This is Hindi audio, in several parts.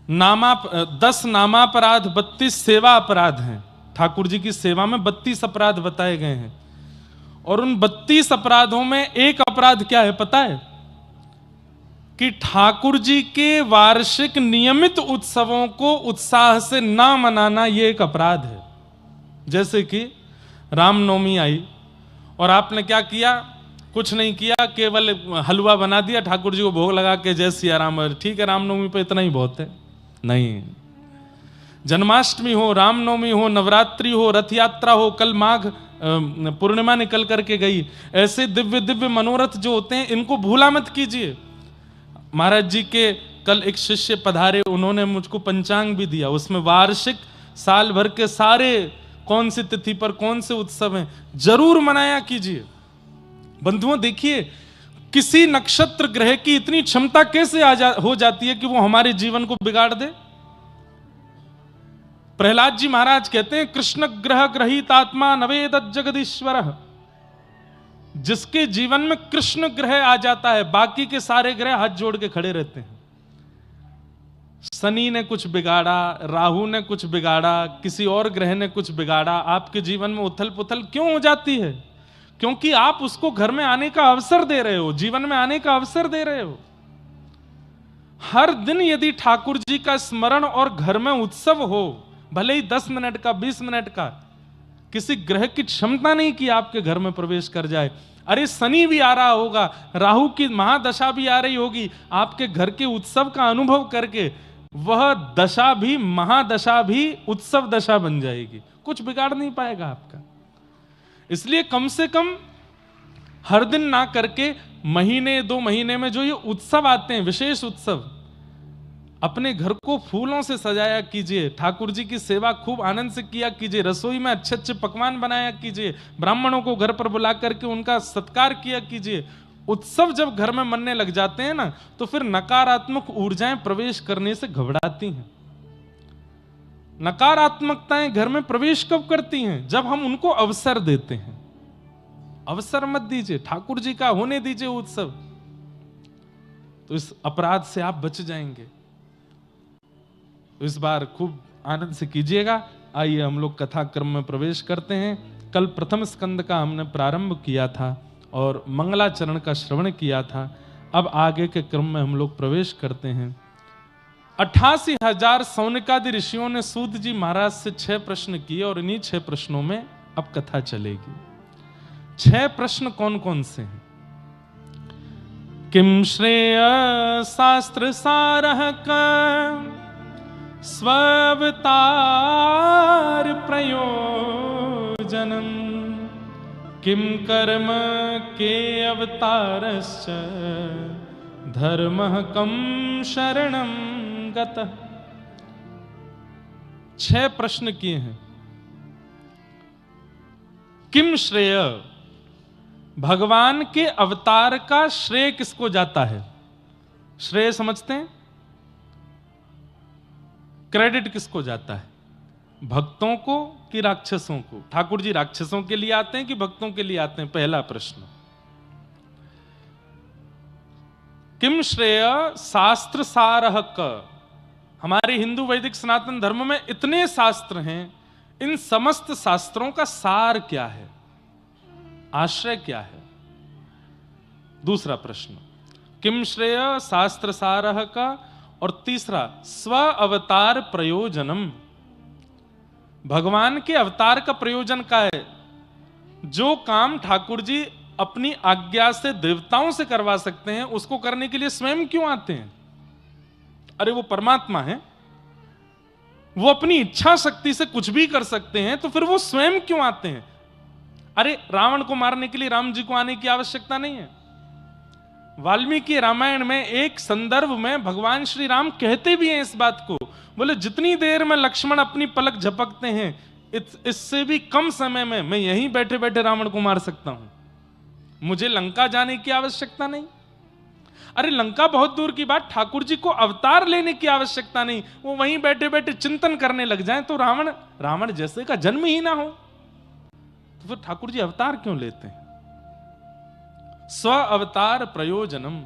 10 नामापराध, 32 सेवा अपराध हैं। ठाकुर जी की सेवा में 32 अपराध बताए गए हैं, और उन 32 अपराधों में एक अपराध क्या है पता है? कि ठाकुर जी के वार्षिक नियमित उत्सवों को उत्साह से ना मनाना, यह एक अपराध है। जैसे कि रामनवमी आई और आपने क्या किया? कुछ नहीं किया, केवल हलवा बना दिया, ठाकुर जी को भोग लगा के जय सिया राम, ठीक है रामनवमी पे इतना ही बहुत है। नहीं, जन्माष्टमी हो, रामनवमी हो, नवरात्रि हो, रथ यात्रा हो, कल माघ पूर्णिमा निकल करके गई, ऐसे दिव्य दिव्य मनोरथ जो होते हैं इनको भूला मत कीजिए। महाराज जी के कल एक शिष्य पधारे, उन्होंने मुझको पंचांग भी दिया, उसमें वार्षिक साल भर के सारे कौन सी तिथि पर कौन से उत्सव हैं जरूर मनाया कीजिए। बंधुओं देखिए, किसी नक्षत्र ग्रह की इतनी क्षमता कैसे हो जाती है कि वो हमारे जीवन को बिगाड़ दे। प्रहलाद जी महाराज कहते हैं, कृष्ण ग्रह ग्रहित आत्मा नवेद जगदीश्वर। जिसके जीवन में कृष्ण ग्रह आ जाता है, बाकी के सारे ग्रह हाथ जोड़ के खड़े रहते हैं। शनि ने कुछ बिगाड़ा, राहु ने कुछ बिगाड़ा, किसी और ग्रह ने कुछ बिगाड़ा, आपके जीवन में उथल पुथल क्यों हो जाती है? क्योंकि आप उसको घर में आने का अवसर दे रहे हो, जीवन में आने का अवसर दे रहे हो। हर दिन यदि ठाकुर जी का स्मरण और घर में उत्सव हो, भले ही 10 मिनट का, 20 मिनट का, किसी ग्रह की क्षमता नहीं कि आपके घर में प्रवेश कर जाए। अरे शनि भी आ रहा होगा, राहु की महादशा भी आ रही होगी, आपके घर के उत्सव का अनुभव करके वह दशा भी, महादशा भी उत्सव दशा बन जाएगी, कुछ बिगाड़ नहीं पाएगा आपका। इसलिए कम से कम हर दिन ना करके महीने 2 महीने में जो ये उत्सव आते हैं, विशेष उत्सव, अपने घर को फूलों से सजाया कीजिए, ठाकुर जी की सेवा खूब आनंद से किया कीजिए, रसोई में अच्छे अच्छे पकवान बनाया कीजिए, ब्राह्मणों को घर पर बुला करके उनका सत्कार किया कीजिए। उत्सव जब घर में मनने लग जाते हैं ना, तो फिर नकारात्मक ऊर्जाएं प्रवेश करने से घबराती हैं। नकारात्मकताएं घर में प्रवेश कब करती हैं? जब हम उनको अवसर देते हैं। अवसर मत दीजिए, ठाकुर जी का होने दीजिए उत्सव, तो इस अपराध से आप बच जाएंगे। तो इस बार खूब आनंद से कीजिएगा। आइए हम लोग कथा क्रम में प्रवेश करते हैं। कल प्रथम स्कंद का हमने प्रारंभ किया था और मंगलाचरण का श्रवण किया था। अब आगे के क्रम में हम लोग प्रवेश करते हैं। 88,000 सौनिकादि ऋषियों ने सूत जी महाराज से 6 प्रश्न किए और इन्हीं 6 प्रश्नों में अब कथा चलेगी। 6 प्रश्न कौन कौन से हैं? किम श्रेय शास्त्र सारः का स्वावतार प्रयोजनम, किम कर्म के अवतारश्च धर्मः कम शरणम गतः। 6 प्रश्न किए हैं। किम श्रेय, भगवान के अवतार का श्रेय किसको जाता है? श्रेय समझते हैं? क्रेडिट किसको जाता है? भक्तों को कि राक्षसों को? ठाकुर जी राक्षसों के लिए आते हैं कि भक्तों के लिए आते हैं? पहला प्रश्न। किम श्रेय शास्त्र सारः क, हमारे हिंदू वैदिक सनातन धर्म में इतने शास्त्र हैं, इन समस्त शास्त्रों का सार क्या है, आश्रय क्या है? दूसरा प्रश्न, किम श्रेय शास्त्र सारः का, और तीसरा स्व अवतार प्रयोजनम, भगवान के अवतार का प्रयोजन क्या है? जो काम ठाकुर जी अपनी आज्ञा से देवताओं से करवा सकते हैं, उसको करने के लिए स्वयं क्यों आते हैं? अरे वो परमात्मा है, वो अपनी इच्छा शक्ति से कुछ भी कर सकते हैं, तो फिर वो स्वयं क्यों आते हैं? अरे रावण को मारने के लिए राम जी को आने की आवश्यकता नहीं है। वाल्मीकि रामायण में एक संदर्भ में भगवान श्री राम कहते भी हैं इस बात को, बोले जितनी देर में लक्ष्मण अपनी पलक झपकते हैं, इससे भी कम समय में मैं यहीं बैठे बैठे रावण को मार सकता हूं, मुझे लंका जाने की आवश्यकता नहीं। अरे लंका बहुत दूर की बात, ठाकुर जी को अवतार लेने की आवश्यकता नहीं, वो वहीं बैठे बैठे चिंतन करने लग जाएं तो रावण जैसे का जन्म ही ना हो, तो फिर ठाकुर जी अवतार क्यों लेते हैं? स्व अवतार प्रयोजनम,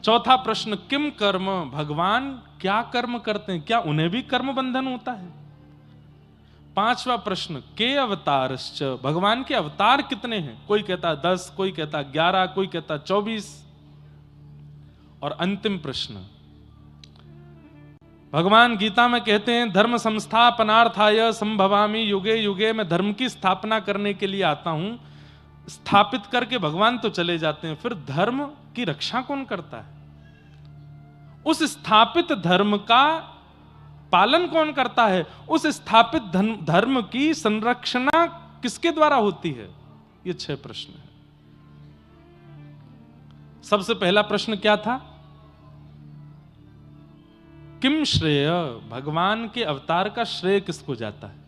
चौथा प्रश्न, किम कर्म, भगवान क्या कर्म करते हैं, क्या उन्हें भी कर्म बंधन होता है? पांचवा प्रश्न, के अवतारश्च, भगवान के अवतार कितने हैं? कोई कहता 10, कोई कहता 11, कोई कहता 24। और अंतिम प्रश्न, भगवान गीता में कहते हैं धर्म संस्थापनार्थाय संभवामि युगे युगे, मैं धर्म की स्थापना करने के लिए आता हूं। स्थापित करके भगवान तो चले जाते हैं, फिर धर्म की रक्षा कौन करता है? उस स्थापित धर्म का पालन कौन करता है? उस स्थापित धर्म की संरक्षणा किसके द्वारा होती है? ये 6 प्रश्न है। सबसे पहला प्रश्न क्या था? किम श्रेय, भगवान के अवतार का श्रेय किसको जाता है?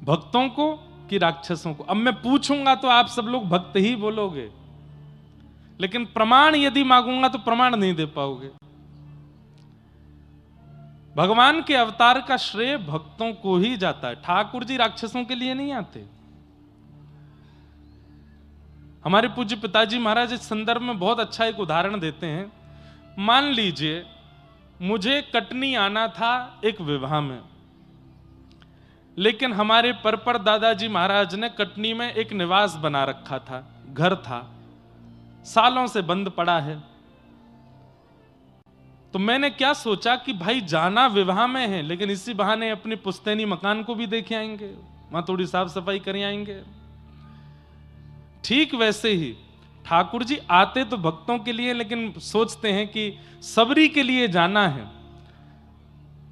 भक्तों को कि राक्षसों को? अब मैं पूछूंगा तो आप सब लोग भक्त ही बोलोगे, लेकिन प्रमाण यदि मांगूंगा तो प्रमाण नहीं दे पाओगे। भगवान के अवतार का श्रेय भक्तों को ही जाता है। ठाकुर जी राक्षसों के लिए नहीं आते। हमारे पूज्य पिताजी महाराज इस संदर्भ में बहुत अच्छा एक उदाहरण देते हैं। मान लीजिए मुझे कटनी आना था एक विवाह में, लेकिन हमारे परपर दादाजी महाराज ने कटनी में एक निवास बना रखा था, घर था, सालों से बंद पड़ा है। तो मैंने क्या सोचा कि भाई जाना विवाह में है, लेकिन इसी बहाने अपने पुश्तैनी मकान को भी देख आएंगे, वहां थोड़ी साफ सफाई कर आएंगे। ठीक वैसे ही ठाकुर जी आते तो भक्तों के लिए, लेकिन सोचते हैं कि सबरी के लिए जाना है,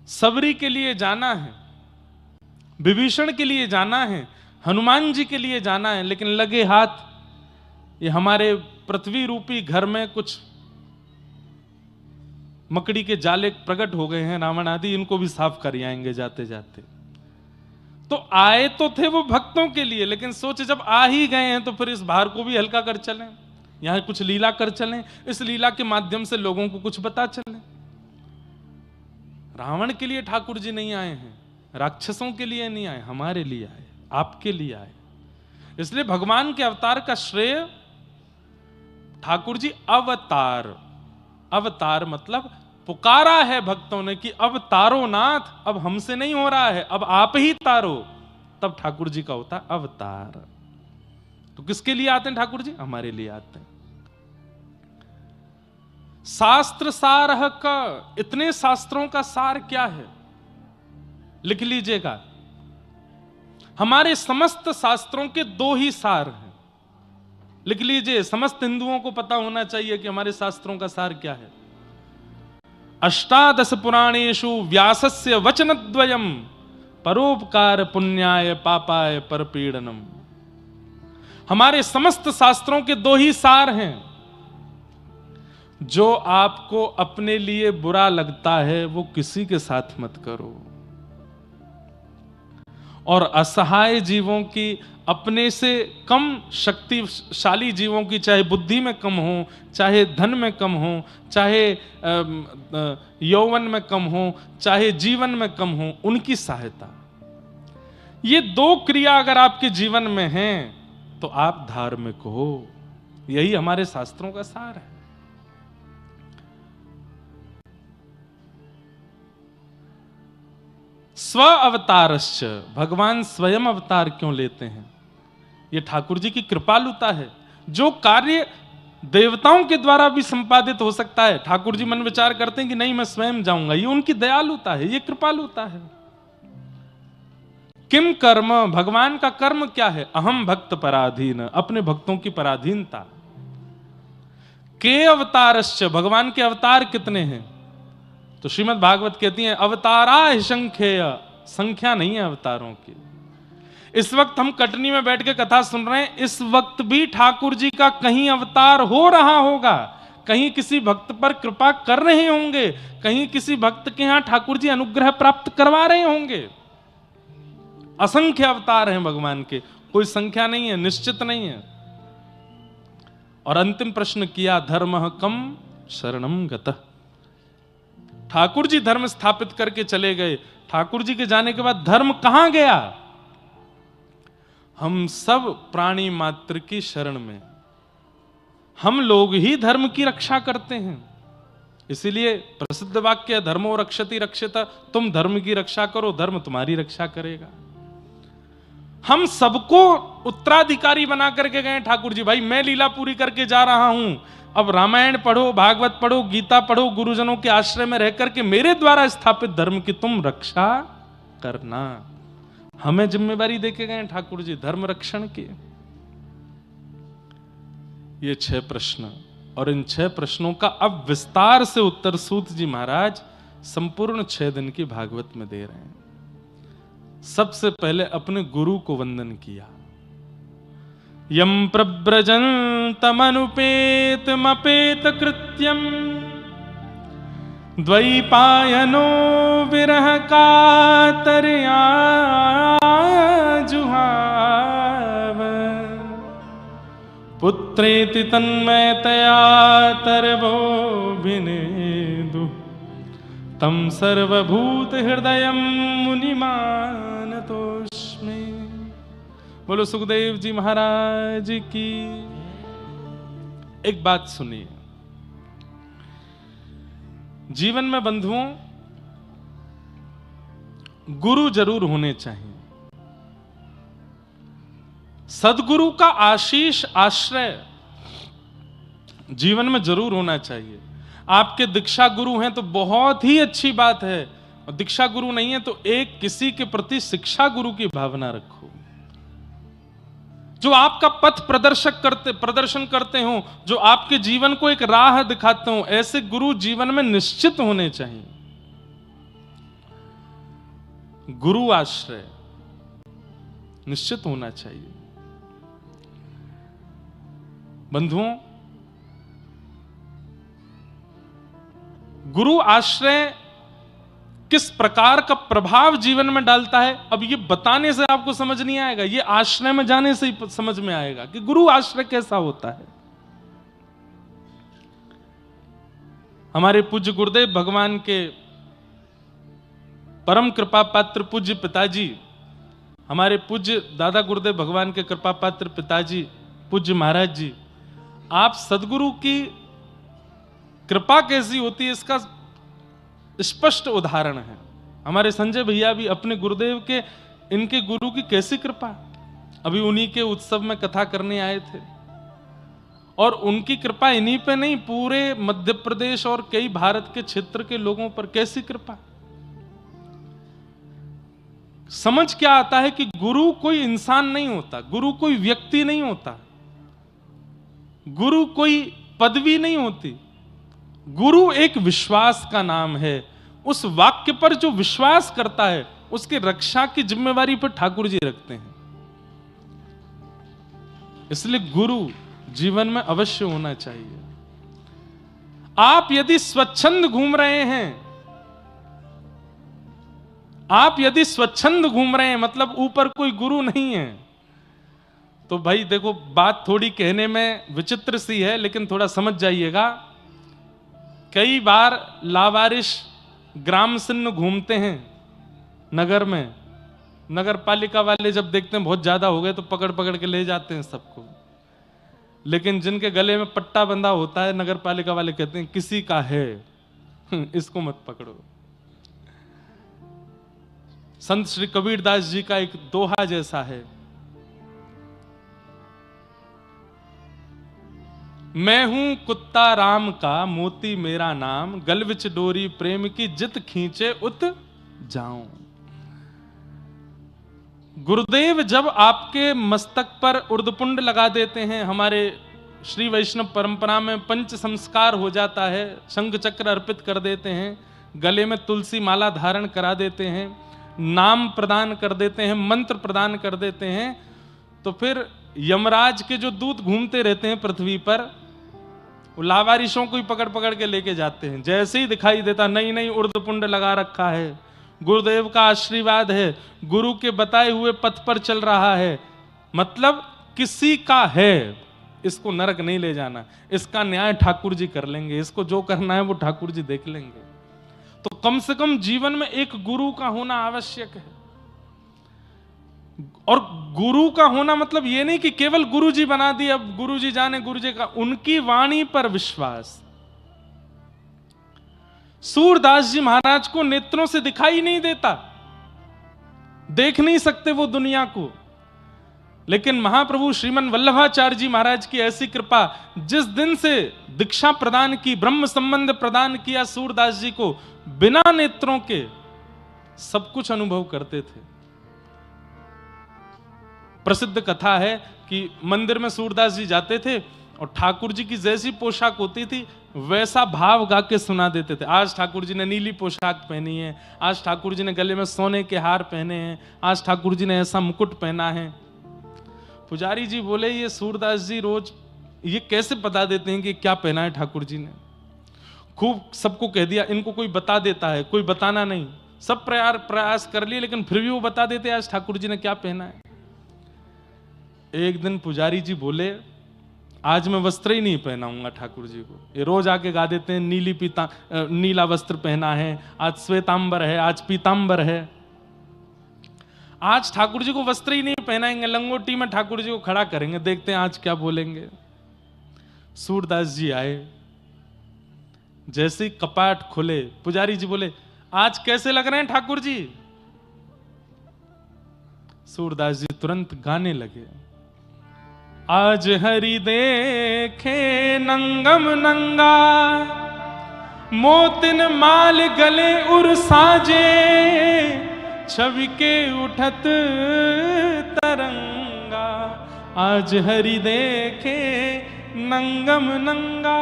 सबरी के लिए जाना है, विभीषण के लिए जाना है, हनुमान जी के लिए जाना है, लेकिन लगे हाथ ये हमारे पृथ्वी रूपी घर में कुछ मकड़ी के जाले प्रकट हो गए हैं, रावण आदि, इनको भी साफ कर आएंगे जाते जाते। तो आए तो थे वो भक्तों के लिए, लेकिन सोचे जब आ ही गए हैं तो फिर इस भार को भी हल्का कर चलें, यहां कुछ लीला कर चलें, इस लीला के माध्यम से लोगों को कुछ पता चले। रावण के लिए ठाकुर जी नहीं आए हैं, राक्षसों के लिए नहीं आए, हमारे लिए आए, आपके लिए आए। इसलिए भगवान के अवतार का श्रेय ठाकुर जी अवतार, अवतार मतलब पुकारा है भक्तों ने कि अब तारो नाथ, अब हमसे नहीं हो रहा है, अब आप ही तारो, तब ठाकुर जी का होता है अवतार। तो किसके लिए आते हैं ठाकुर जी? हमारे लिए आते हैं। शास्त्र सारह का, इतने शास्त्रों का सार क्या है लिख लीजिएगा। हमारे समस्त शास्त्रों के 2 ही सार हैं, लिख लीजिए। समस्त हिंदुओं को पता होना चाहिए कि हमारे शास्त्रों का सार क्या है। अष्टादश पुराणेषु व्यासस्य वचनद्वयम् परोपकार पुण्याय पापाय परपीडनम। हमारे समस्त शास्त्रों के 2 ही सार हैं। जो आपको अपने लिए बुरा लगता है वो किसी के साथ मत करो, और असहाय जीवों की, अपने से कम शक्तिशाली जीवों की, चाहे बुद्धि में कम हो, चाहे धन में कम हो, चाहे यौवन में कम हो, चाहे जीवन में कम हो, उनकी सहायता। ये 2 क्रिया अगर आपके जीवन में हैं तो आप धार्मिक हो। यही हमारे शास्त्रों का सार है। स्व अवतारश्च, भगवान स्वयं अवतार क्यों लेते हैं? ये ठाकुर जी की कृपालुता है। जो कार्य देवताओं के द्वारा भी संपादित हो सकता है, ठाकुर जी मन विचार करते हैं कि नहीं मैं स्वयं जाऊंगा, ये उनकी दयालुता है, ये कृपालुता है। किम कर्म, भगवान का कर्म क्या है? अहम भक्त पराधीन, अपने भक्तों की पराधीनता। के अवतारश्च, भगवान के अवतार कितने हैं? तो श्रीमद् भागवत कहती है अवतारा संख्येय, संख्या नहीं है अवतारों की। इस वक्त हम कटनी में बैठ के कथा सुन रहे हैं, इस वक्त भी ठाकुर जी का कहीं अवतार हो रहा होगा, कहीं किसी भक्त पर कृपा कर रहे होंगे, कहीं किसी भक्त के यहां ठाकुर जी अनुग्रह प्राप्त करवा रहे होंगे। असंख्य अवतार हैं भगवान के, कोई संख्या नहीं है, निश्चित नहीं है। और अंतिम प्रश्न किया, धर्म कम शरणम गतः। ठाकुर जी धर्म स्थापित करके चले गए, ठाकुर जी के जाने के बाद धर्म कहां गया? हम सब प्राणी मात्र की शरण में। हम लोग ही धर्म की रक्षा करते हैं। इसीलिए प्रसिद्ध वाक्य है, धर्मो रक्षति रक्षिता। तुम धर्म की रक्षा करो, धर्म तुम्हारी रक्षा करेगा। हम सबको उत्तराधिकारी बना करके गए ठाकुर जी। भाई मैं लीला पूरी करके जा रहा हूं, अब रामायण पढ़ो, भागवत पढ़ो, गीता पढ़ो, गुरुजनों के आश्रय में रह करके मेरे द्वारा स्थापित धर्म की तुम रक्षा करना। हमें जिम्मेवारी देके गए ठाकुर जी धर्म रक्षण की। ये 6 प्रश्न, और इन 6 प्रश्नों का अब विस्तार से उत्तर सूत जी महाराज संपूर्ण 6 दिन की भागवत में दे रहे हैं। सबसे पहले अपने गुरु को वंदन किया। यम प्रव्रजन्तमनुपेत मपेत कृत्यम द्वैपायनो विरह कातरया जुहाव पुत्रेति तन्मयतया तरवो विनेदु तम सर्वभूत हृदयम मुनिमानतोस्मि। बोलो सुखदेव जी महाराज की। एक बात सुनिए, जीवन में बंधुओं गुरु जरूर होने चाहिए। सदगुरु का आशीष आश्रय जीवन में जरूर होना चाहिए। आपके दीक्षा गुरु हैं तो बहुत ही अच्छी बात है, और दीक्षा गुरु नहीं है तो एक किसी के प्रति शिक्षा गुरु की भावना रखो, जो आपका पथ प्रदर्शन करते हो, जो आपके जीवन को एक राह दिखाते हो। ऐसे गुरु जीवन में निश्चित होने चाहिए। गुरु आश्रय निश्चित होना चाहिए। बंधुओं, गुरु आश्रय किस प्रकार का प्रभाव जीवन में डालता है, अब ये बताने से आपको समझ नहीं आएगा, ये आश्रय में जाने से ही समझ में आएगा कि गुरु आश्रय कैसा होता है। हमारे पूज्य गुरुदेव भगवान के परम कृपा पात्र पूज्य पिताजी, हमारे पूज्य दादा गुरुदेव भगवान के कृपा पात्र पिताजी पूज्य महाराज जी, आप सदगुरु की कृपा कैसी होती है इसका स्पष्ट उदाहरण है। हमारे संजय भैया भी अपने गुरुदेव के, इनके गुरु की कैसी कृपा। अभी उन्हीं के उत्सव में कथा करने आए थे, और उनकी कृपा इन्हीं पे नहीं, पूरे मध्य प्रदेश और कई भारत के क्षेत्र के लोगों पर कैसी कृपा। समझ क्या आता है कि गुरु कोई इंसान नहीं होता, गुरु कोई व्यक्ति नहीं होता, गुरु कोई पदवी नहीं होती। गुरु एक विश्वास का नाम है। उस वाक्य पर जो विश्वास करता है उसकी रक्षा की जिम्मेवारी पर ठाकुर जी रखते हैं। इसलिए गुरु जीवन में अवश्य होना चाहिए। आप यदि स्वच्छंद घूम रहे हैं, आप यदि स्वच्छंद घूम रहे हैं मतलब ऊपर कोई गुरु नहीं है, तो भाई देखो बात थोड़ी कहने में विचित्र सी है, लेकिन थोड़ा समझ जाइएगा। कई बार लावारिश ग्राम सिन्न घूमते हैं नगर में, नगर पालिका वाले जब देखते हैं बहुत ज्यादा हो गए तो पकड़ पकड़ के ले जाते हैं सबको, लेकिन जिनके गले में पट्टा बंधा होता है नगर पालिका वाले कहते हैं किसी का है, इसको मत पकड़ो। संत श्री कबीरदास जी का एक दोहा जैसा है, मैं हूं कुत्ता राम का मोती मेरा नाम, गल विच डोरी प्रेम की जित खींचे उत जाऊं। गुरुदेव जब आपके मस्तक पर उर्दपुंड लगा देते हैं, हमारे श्री वैष्णव परंपरा में पंच संस्कार हो जाता है, शंख चक्र अर्पित कर देते हैं, गले में तुलसी माला धारण करा देते हैं, नाम प्रदान कर देते हैं, मंत्र प्रदान कर देते हैं, तो फिर यमराज के जो दूत घूमते रहते हैं पृथ्वी पर, वो लावारिशों को ही पकड़ पकड़ के लेके जाते हैं। जैसे ही दिखाई देता नहीं नहीं उर्दपुंड लगा रखा है, गुरुदेव का आशीर्वाद है, गुरु के बताए हुए पथ पर चल रहा है, मतलब किसी का है, इसको नरक नहीं ले जाना, इसका न्याय ठाकुर जी कर लेंगे, इसको जो करना है वो ठाकुर जी देख लेंगे। तो कम से कम जीवन में एक गुरु का होना आवश्यक है। और गुरु का होना मतलब ये नहीं कि केवल गुरु जी बना दिए, अब गुरु जी जाने गुरु जी का, उनकी वाणी पर विश्वास। सूरदास जी महाराज को नेत्रों से दिखाई नहीं देता, देख नहीं सकते वो दुनिया को, लेकिन महाप्रभु श्रीमन वल्लभाचार्य जी महाराज की ऐसी कृपा, जिस दिन से दीक्षा प्रदान की, ब्रह्म संबंध प्रदान किया सूरदास जी को, बिना नेत्रों के सब कुछ अनुभव करते थे। प्रसिद्ध कथा है कि मंदिर में सूरदास जी जाते थे और ठाकुर जी की जैसी पोशाक होती थी वैसा भाव गा के सुना देते थे। आज ठाकुर जी ने नीली पोशाक पहनी है, आज ठाकुर जी ने गले में सोने के हार पहने हैं, आज ठाकुर जी ने ऐसा मुकुट पहना है। पुजारी जी बोले, ये सूरदास जी रोज ये कैसे बता देते हैं कि क्या पहना है ठाकुर जी ने? खूब सबको कह दिया, इनको कोई बता देता है, कोई बताना नहीं। सब प्रयास कर लिए, लेकिन फिर भी वो बता देते आज ठाकुर जी ने क्या पहना है। एक दिन पुजारी जी बोले, आज मैं वस्त्र ही नहीं पहनाऊंगा ठाकुर जी को। ये रोज आके गा देते हैं नीला वस्त्र पहना है, आज श्वेतांबर है, आज पीतांबर है। आज ठाकुर जी को वस्त्र ही नहीं पहनाएंगे, लंगोटी में ठाकुर जी को खड़ा करेंगे, देखते हैं आज क्या बोलेंगे। सूरदास जी आए, जैसे ही कपाट खुले, पुजारी जी बोले, आज कैसे लग रहे हैं ठाकुर जी? सूरदास जी तुरंत गाने लगे, आज हरि देखे नंगम नंगा, मोतिन माल गले उर साजे, छवि के उठत तरंगा, आज हरि देखे नंगम नंगा।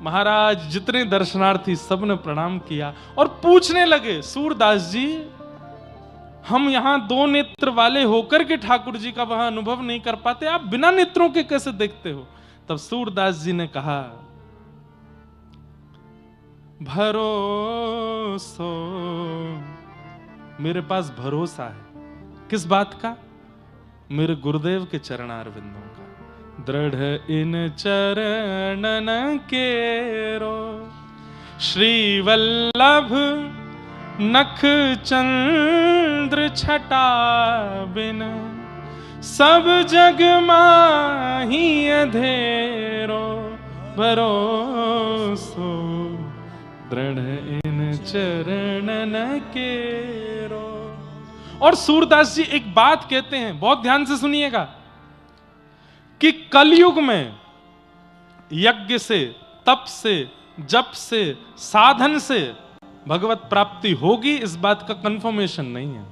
महाराज जितने दर्शनार्थी सबने प्रणाम किया और पूछने लगे, सूरदास जी हम यहां दो नेत्र वाले होकर के ठाकुर जी का वह अनुभव नहीं कर पाते, आप बिना नेत्रों के कैसे देखते हो? तब सूरदास जी ने कहा, भरोसो, मेरे पास भरोसा है। किस बात का? मेरे गुरुदेव के चरणारविंदों का। दृढ़ इन चरणन केरो, श्री वल्लभ नख चंद्र छटा बिन, सब जग माही अधेरो, भरोसो दृढ़ इन चरणन केरो। और सूरदास जी एक बात कहते हैं, बहुत ध्यान से सुनिएगा, कि कलयुग में यज्ञ से, तप से, जप से, साधन से भगवत प्राप्ति होगी, इस बात का कंफर्मेशन नहीं है।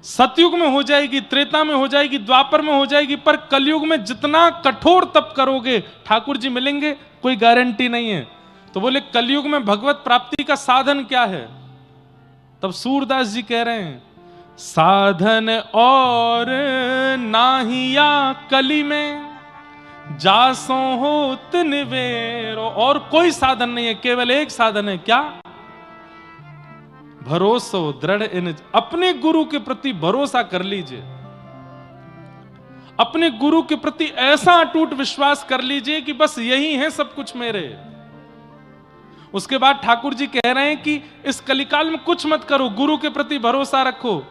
सतयुग में हो जाएगी, त्रेता में हो जाएगी, द्वापर में हो जाएगी, पर कलयुग में जितना कठोर तप करोगे ठाकुर जी मिलेंगे, कोई गारंटी नहीं है। तो बोले कलयुग में भगवत प्राप्ति का साधन क्या है? तब सूरदास जी कह रहे हैं, साधन और नाहिया कली में, जासो होत निवेरो। और कोई साधन नहीं है, केवल एक साधन है, क्या? भरोसो दृढ़ इन। अपने गुरु के प्रति भरोसा कर लीजिए, अपने गुरु के प्रति ऐसा अटूट विश्वास कर लीजिए कि बस यही है सब कुछ मेरे। उसके बाद ठाकुर जी कह रहे हैं कि इस कलिकाल में कुछ मत करो, गुरु के प्रति भरोसा रखो।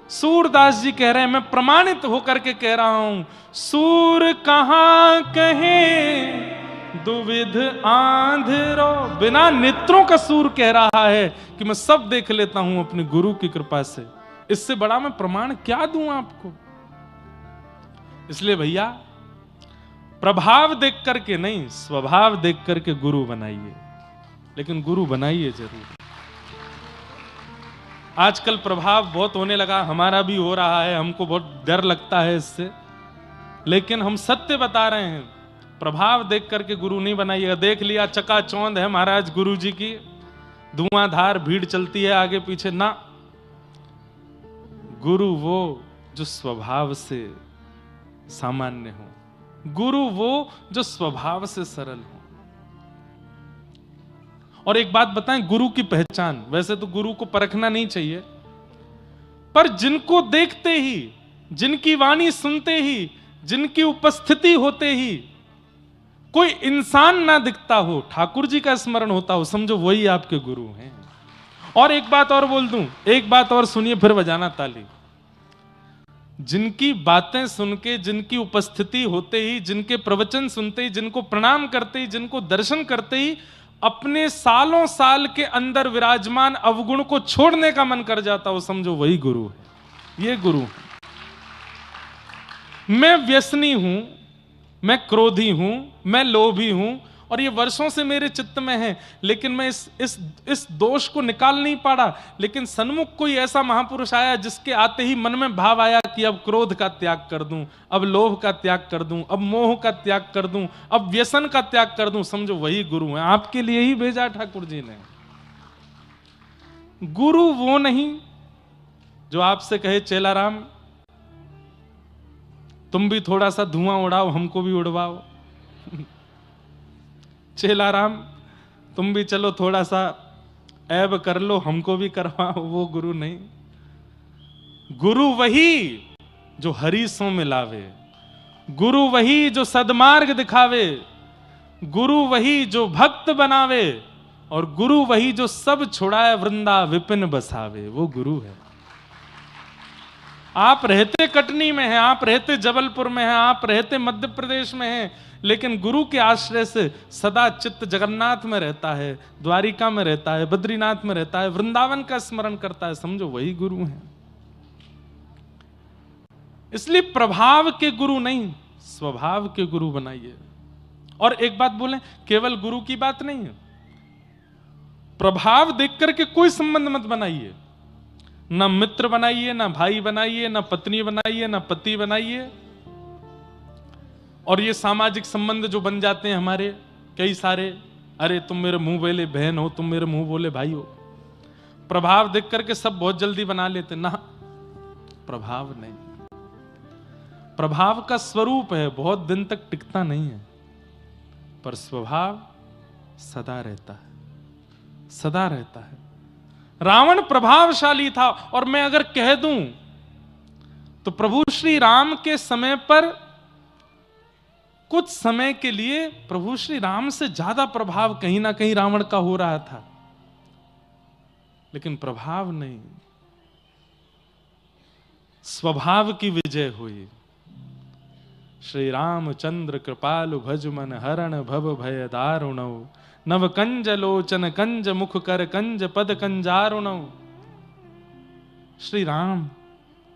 सूरदास जी कह रहे हैं, मैं प्रमाणित होकर के कह रहा हूं, सूर कहां कहे दुविध आंधरो। बिना नेत्रों का सूर कह रहा है कि मैं सब देख लेता हूं अपने गुरु की कृपा से। इससे बड़ा मैं प्रमाण क्या दूं आपको? इसलिए भैया, प्रभाव देख करके नहीं, स्वभाव देख करके गुरु बनाइए, लेकिन गुरु बनाइए जरूर। आजकल प्रभाव बहुत होने लगा, हमारा भी हो रहा है, हमको बहुत डर लगता है इससे, लेकिन हम सत्य बता रहे हैं, प्रभाव देख करके गुरु नहीं बनाइएगा। देख लिया चकाचौंध है महाराज गुरु जी की, धुआंधार भीड़ चलती है आगे पीछे, ना। गुरु वो जो स्वभाव से सामान्य हो, गुरु वो जो स्वभाव से सरल हो। और एक बात बताएं, गुरु की पहचान, वैसे तो गुरु को परखना नहीं चाहिए, पर जिनको देखते ही, जिनकी वाणी सुनते ही, जिनकी उपस्थिति होते ही कोई इंसान ना दिखता हो, ठाकुर जी का स्मरण होता हो, समझो वही आपके गुरु हैं। और एक बात और बोल दूं, एक बात और सुनिए, फिर बजाना ताली। जिनकी बातें सुन के, जिनकी उपस्थिति होते ही, जिनके प्रवचन सुनते ही, जिनको प्रणाम करते ही, जिनको दर्शन करते ही अपने सालों साल के अंदर विराजमान अवगुण को छोड़ने का मन कर जाता हो, समझो वही गुरु है। ये गुरु है। मैं व्यसनी हूं, मैं क्रोधी हूं, मैं लोभी हूं, और ये वर्षों से मेरे चित्त में है, लेकिन मैं इस दोष को निकाल नहीं पाड़ा। लेकिन सन्मुख कोई ऐसा महापुरुष आया जिसके आते ही मन में भाव आया कि अब क्रोध का त्याग कर दूं, अब लोभ का त्याग कर दूं, अब मोह का त्याग कर दूं, अब व्यसन का त्याग कर दूं, समझो वही गुरु है। आपके लिए ही भेजा ठाकुर जी ने। गुरु वो नहीं जो आपसे कहे चेला राम तुम भी थोड़ा सा धुआं उड़ाओ, हमको भी उड़वाओ। चेला राम तुम भी चलो थोड़ा सा ऐब कर लो, हमको भी करवाओ। वो गुरु नहीं। गुरु वही जो हरि सो मिलावे, गुरु वही जो सद्मार्ग दिखावे, गुरु वही जो भक्त बनावे, और गुरु वही जो सब छुड़ाए वृंदा विपिन बसावे। वो गुरु है। आप रहते कटनी में हैं, आप रहते जबलपुर में हैं, आप रहते मध्य प्रदेश में हैं, लेकिन गुरु के आश्रय से सदा चित्त जगन्नाथ में रहता है, द्वारिका में रहता है, बद्रीनाथ में रहता है, वृंदावन का स्मरण करता है, समझो वही गुरु है। इसलिए प्रभाव के गुरु नहीं, स्वभाव के गुरु बनाइए। और एक बात बोलें, केवल गुरु की बात नहीं है, प्रभाव देख करके कोई संबंध मत बनाइए। ना मित्र बनाइए, ना भाई बनाइए, ना पत्नी बनाइए, ना पति बनाइए। और ये सामाजिक संबंध जो बन जाते हैं हमारे कई सारे, अरे तुम मेरे मुंह बोले बहन हो, तुम मेरे मुंह बोले भाई हो, प्रभाव देख करके सब बहुत जल्दी बना लेते। ना, प्रभाव नहीं। प्रभाव का स्वरूप है, बहुत दिन तक टिकता नहीं है, पर स्वभाव सदा रहता है, सदा रहता है। रावण प्रभावशाली था, और मैं अगर कह दूं तो प्रभु श्री राम के समय पर कुछ समय के लिए प्रभु श्री राम से ज्यादा प्रभाव कहीं ना कहीं रावण का हो रहा था, लेकिन प्रभाव नहीं, स्वभाव की विजय हुई। श्री रामचंद्र कृपालु भज मन हरण भव भय दारुणौ, नव कंज लोचन कंज मुख कर कंज पद कंजारुणौ। श्री राम,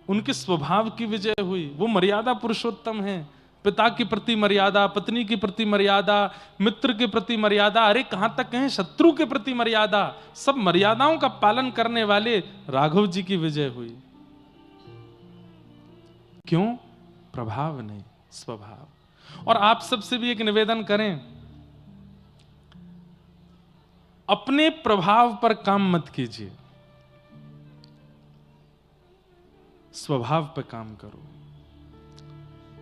उनके स्वभाव की विजय हुई। वो मर्यादा पुरुषोत्तम है। पिता के प्रति मर्यादा, पत्नी के प्रति मर्यादा, मित्र के प्रति मर्यादा, अरे कहां तक कहें शत्रु के प्रति मर्यादा, सब मर्यादाओं का पालन करने वाले राघव जी की विजय हुई। क्यों? प्रभाव नहीं, स्वभाव। और आप सबसे भी एक निवेदन करें, अपने प्रभाव पर काम मत कीजिए, स्वभाव पर काम करो।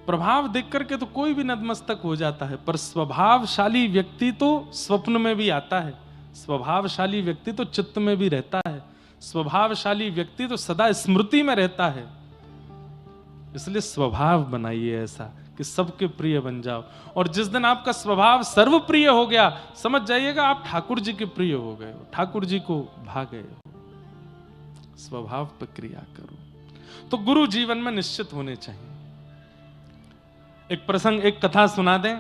प्रभाव देख करके तो कोई भी नतमस्तक हो जाता है, पर स्वभावशाली व्यक्ति तो स्वप्न में भी आता है, स्वभावशाली व्यक्ति तो चित्त में भी रहता है, स्वभावशाली व्यक्ति तो सदा स्मृति में रहता है। इसलिए स्वभाव बनाइए ऐसा कि सबके प्रिय बन जाओ। और जिस दिन आपका स्वभाव सर्वप्रिय हो गया, समझ जाइएगा आप ठाकुर जी के प्रिय हो गए हो, ठाकुर जी को भा गए हो। स्वभाव पर क्रिया करो। तो गुरु जीवन में निश्चित होने चाहिए। एक प्रसंग, एक कथा सुना दें।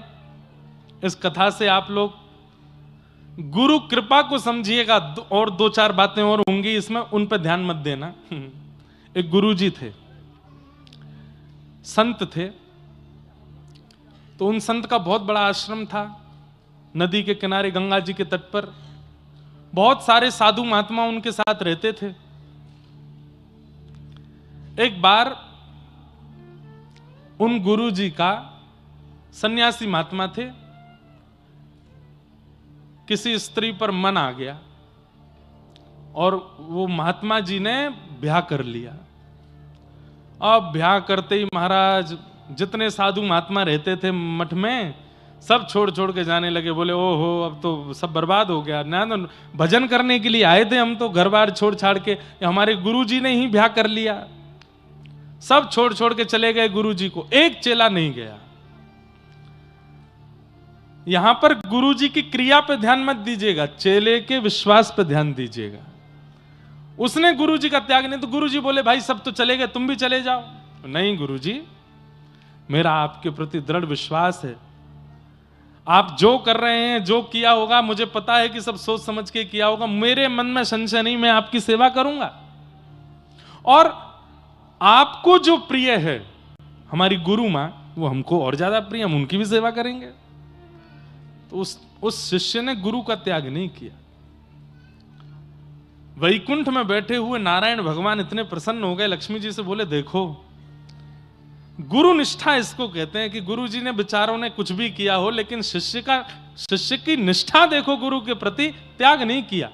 इस कथा से आप लोग गुरु कृपा को समझिएगा, और दो चार बातें और होंगी इसमें, उन पर ध्यान मत देना। एक गुरु जी थे, संत थे। तो उन संत का बहुत बड़ा आश्रम था, नदी के किनारे गंगा जी के तट पर। बहुत सारे साधु महात्मा उनके साथ रहते थे। एक बार उन गुरु जी का, सन्यासी महात्मा थे, किसी स्त्री पर मन आ गया और वो महात्मा जी ने ब्याह कर लिया। अब ब्याह करते ही महाराज जितने साधु महात्मा रहते थे मठ में, सब छोड़ छोड़ के जाने लगे। बोले ओहो, अब तो सब बर्बाद हो गया ना, तो भजन करने के लिए आए थे हम तो घर बार छोड़ छाड़ के, हमारे गुरुजी ने ही ब्याह कर लिया। सब छोड़ छोड़ के चले गए गुरुजी को, एक चेला नहीं गया। यहां पर गुरुजी की क्रिया पे ध्यान मत दीजिएगा, चेले के विश्वास पे ध्यान दीजिएगा। उसने गुरुजी का त्याग नहीं, तो गुरुजी बोले भाई सब तो चले गए, तुम भी चले जाओ। नहीं गुरुजी, मेरा आपके प्रति दृढ़ विश्वास है, आप जो कर रहे हैं, जो किया होगा, मुझे पता है कि सब सोच समझ के किया होगा, मेरे मन में संशय नहीं, मैं आपकी सेवा करूंगा। और आपको जो प्रिय है, हमारी गुरु मां, वो हमको और ज्यादा प्रिय, हम उनकी भी सेवा करेंगे। तो उस शिष्य ने गुरु का त्याग नहीं किया। वैकुंठ में बैठे हुए नारायण भगवान इतने प्रसन्न हो गए, लक्ष्मी जी से बोले, देखो गुरु निष्ठा इसको कहते हैं कि गुरु जी ने बेचारों ने कुछ भी किया हो, लेकिन शिष्य की निष्ठा देखो, गुरु के प्रति त्याग नहीं किया।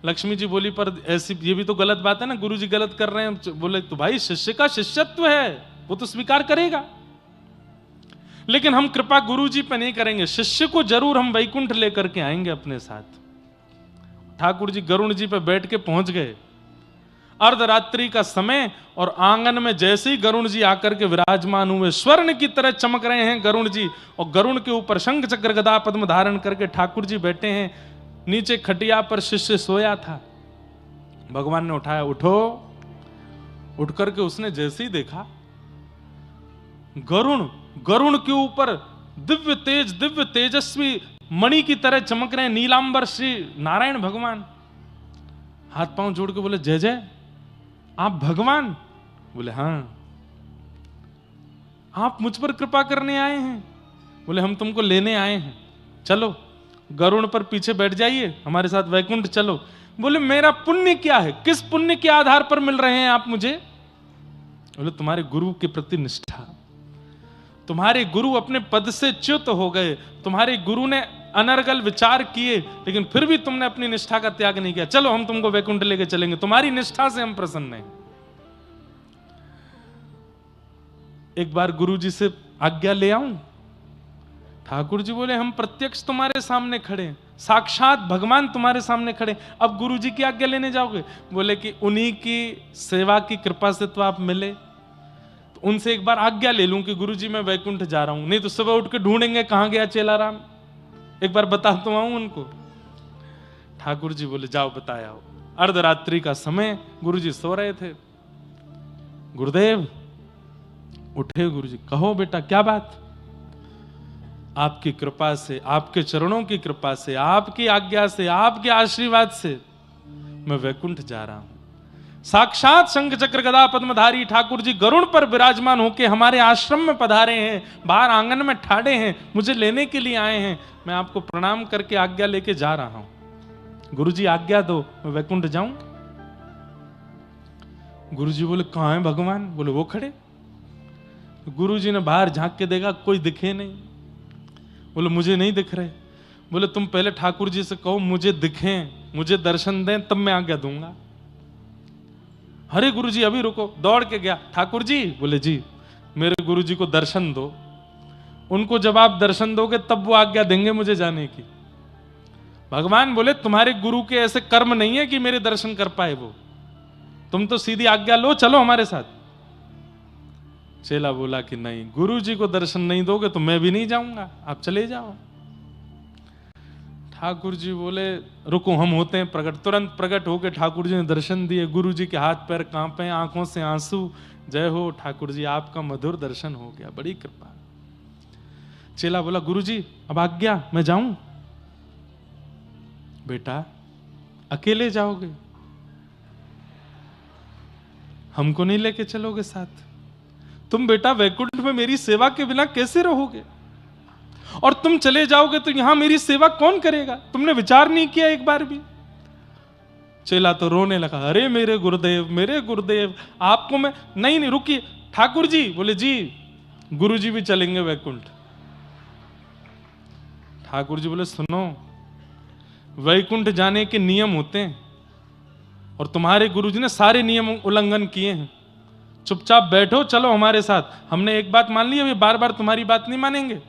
लक्ष्मी जी बोली, पर ऐसी ये भी तो गलत बात है ना, गुरु जी गलत कर रहे हैं। बोले, तो भाई शिष्य का शिष्यत्व है, वो तो स्वीकार करेगा, लेकिन हम कृपा गुरु जी पे नहीं करेंगे, शिष्य को जरूर हम वैकुंठ लेकर के आएंगे अपने साथ। ठाकुर जी गरुण जी पे बैठ के पहुंच गए। अर्धरात्रि का समय, और आंगन में जैसे ही गरुण जी आकर के विराजमान हुए, स्वर्ण की तरह चमक रहे हैं गरुण जी, और गरुण के ऊपर शंख चक्र गदा पद्म धारण करके ठाकुर जी बैठे हैं। नीचे खटिया पर शिष्य सोया था, भगवान ने उठाया, उठो। उठ करके उसने जैसे ही देखा, गरुण के ऊपर दिव्य तेजस्वी मणि की तरह चमक रहे नीलांबर श्री नारायण भगवान। हाथ पांव जोड़ के बोले, जय जय, आप भगवान? बोले, हां। आप मुझ पर कृपा करने आए हैं? बोले, हम तुमको लेने आए हैं, चलो गरुण पर पीछे बैठ जाइए, हमारे साथ वैकुंठ चलो। बोले, मेरा पुण्य क्या है? किस पुण्य के आधार पर मिल रहे हैं आप मुझे? बोले, तुम्हारे गुरु के प्रति निष्ठा। तुम्हारे गुरु अपने पद से च्युत हो गए, तुम्हारे गुरु ने अनर्गल विचार किए, लेकिन फिर भी तुमने अपनी निष्ठा का त्याग नहीं किया। चलो हम तुमको वैकुंठ लेके चलेंगे, तुम्हारी निष्ठा से हम प्रसन्न हैं। एक बार गुरु जी से आज्ञा ले आऊं? ठाकुर जी बोले, हम प्रत्यक्ष तुम्हारे सामने खड़े, साक्षात भगवान तुम्हारे सामने खड़े, अब गुरु जी की आज्ञा लेने जाओगे? बोले कि उन्हीं की सेवा की कृपा से तो आप मिले, तो उनसे एक बार आज्ञा ले लूं कि गुरु जी मैं वैकुंठ जा रहा हूं, नहीं तो सुबह उठ के ढूंढेंगे कहां गया चेलाराम, एक बार बता तो आऊं उनको। ठाकुर जी बोले, जाओ बताया हो। अर्धरात्रि का समय, गुरु जी सो रहे थे। गुरुदेव उठे, गुरु जी, कहो बेटा क्या बात? आपकी कृपा से, आपके चरणों की कृपा से, आपकी आज्ञा से, आपके आशीर्वाद से मैं वैकुंठ जा रहा हूं। साक्षात शंख चक्र गदा पद्मधारी ठाकुर जी गरुण पर विराजमान होके हमारे आश्रम में पधारे हैं, बाहर आंगन में ठाड़े हैं, मुझे लेने के लिए आए हैं। मैं आपको प्रणाम करके आज्ञा लेके जा रहा हूं। गुरु जी आज्ञा दो, मैं वैकुंठ जाऊं। गुरु जी बोले, कहां है भगवान? बोले, वो खड़े। गुरु जी ने बाहर झांक के देखा, कोई दिखे नहीं। बोले, मुझे नहीं दिख रहे। बोले, तुम पहले ठाकुर जी से कहो मुझे दिखें, मुझे दर्शन दें, तब मैं आज्ञा दूंगा। अरे गुरु जी अभी रुको, दौड़ के गया। ठाकुर जी? बोले, जी। मेरे गुरु जी को दर्शन दो, उनको जब आप दर्शन दोगे तब वो आज्ञा देंगे मुझे जाने की। भगवान बोले, तुम्हारे गुरु के ऐसे कर्म नहीं है कि मेरे दर्शन कर पाए वो, तुम तो सीधी आज्ञा लो, चलो हमारे साथ। चेला बोला कि नहीं, गुरु जी को दर्शन नहीं दोगे तो मैं भी नहीं जाऊंगा, आप चले जाओ। ठाकुर जी बोले, रुको हम होते हैं प्रकट। तुरंत प्रकट होकर ठाकुर जी ने दर्शन दिए। गुरु जी के हाथ पैर कांपे, आंखों से आंसू। जय हो ठाकुर जी, आपका मधुर दर्शन हो गया, बड़ी कृपा। चेला बोला, गुरु जी अब आज्ञा, मैं जाऊं? बेटा अकेले जाओगे, हमको नहीं लेके चलोगे साथ? तुम बेटा वैकुंठ में मेरी सेवा के बिना कैसे रहोगे? और तुम चले जाओगे तो यहां मेरी सेवा कौन करेगा? तुमने विचार नहीं किया एक बार भी? चेला तो रोने लगा, अरे मेरे गुरुदेव, आपको मैं नहीं रुकिए। ठाकुर जी? बोले, जी। गुरु जी भी चलेंगे वैकुंठ। ठाकुर जी बोले, सुनो, वैकुंठ जाने के नियम होते हैं और तुम्हारे गुरु जी ने सारे नियम उल्लंघन किए हैं। चुपचाप बैठो, चलो हमारे साथ। हमने एक बात मान ली, अभी बार बार तुम्हारी बात नहीं मानेंगे।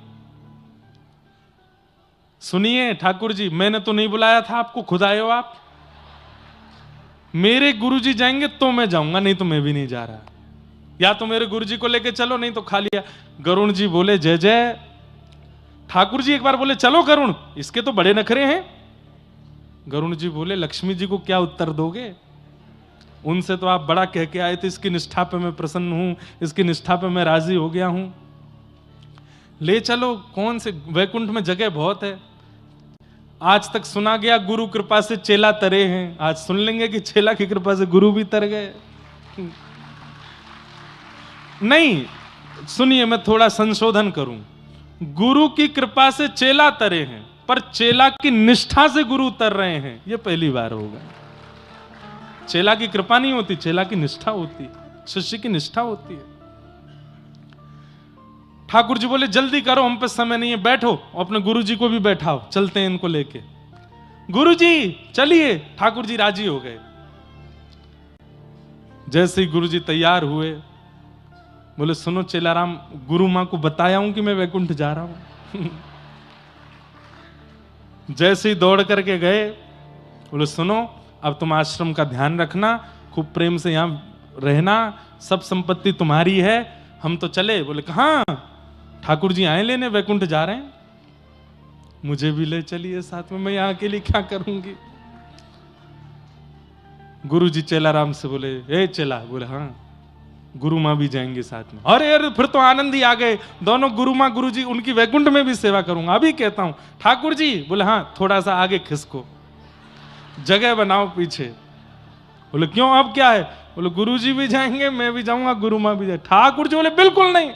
सुनिए ठाकुर जी, मैंने तो नहीं बुलाया था आपको, खुद आए हो आप। मेरे गुरु जी जाएंगे तो मैं जाऊंगा, नहीं तो मैं भी नहीं जा रहा। या तो मेरे गुरु जी को लेके चलो, नहीं तो खा लिया। गरुण जी बोले, जय जय। ठाकुर जी एक बार बोले, चलो गरुण, इसके तो बड़े नखरे हैं। गरुण जी बोले, लक्ष्मी जी को क्या उत्तर दोगे? उनसे तो आप बड़ा कह के आए थे, इसकी निष्ठा पे मैं प्रसन्न हूं, इसकी निष्ठा पे मैं राजी हो गया हूं, ले चलो। कौन से वैकुंठ में जगह बहुत है। आज तक सुना गया गुरु कृपा से चेला तरे हैं, आज सुन लेंगे कि चेला की कृपा से गुरु भी तर गए। नहीं, सुनिए, मैं थोड़ा संशोधन करूं। गुरु की कृपा से चेला तरे हैं, पर चेला की निष्ठा से गुरु तर रहे हैं, यह पहली बार होगा। चेला की कृपा नहीं होती, चेला की निष्ठा होती है, शिष्य की निष्ठा होती है। ठाकुर जी बोले जल्दी करो, हम पे समय नहीं है, बैठो। अपने गुरु जी को भी बैठाओ, चलते हैं इनको लेके। गुरु जी चलिए। ठाकुर जी राजी हो गए। जैसे ही गुरु जी तैयार हुए, बोले सुनो चेलाराम, गुरु मां को बताया हूं कि मैं वैकुंठ जा रहा हूं। जैसे ही दौड़ करके गए, बोले सुनो, अब तुम आश्रम का ध्यान रखना, खूब प्रेम से यहां रहना, सब संपत्ति तुम्हारी है, हम तो चले। बोले कहां? ठाकुर जी आए लेने, वैकुंठ जा रहे हैं, मुझे भी ले चलिए साथ में, मैं यहां अकेले क्या करूंगी। गुरु जी चेलाराम से बोले ए चेला। बोले हाँ। गुरु मां भी जाएंगे साथ में। अरे अरे, फिर तो आनंद ही आ गए दोनों। गुरु मां गुरु जी, उनकी वैकुंठ में भी सेवा करूंगा, अभी कहता हूं। ठाकुर जी बोले हाँ, थोड़ा सा आगे खिसको, जगह बनाओ पीछे। बोले क्यों, अब क्या है? बोले गुरु जी भी जाएंगे, मैं भी जाऊंगा, गुरु मां भी जाए। ठाकुर जी बोले बिल्कुल नहीं,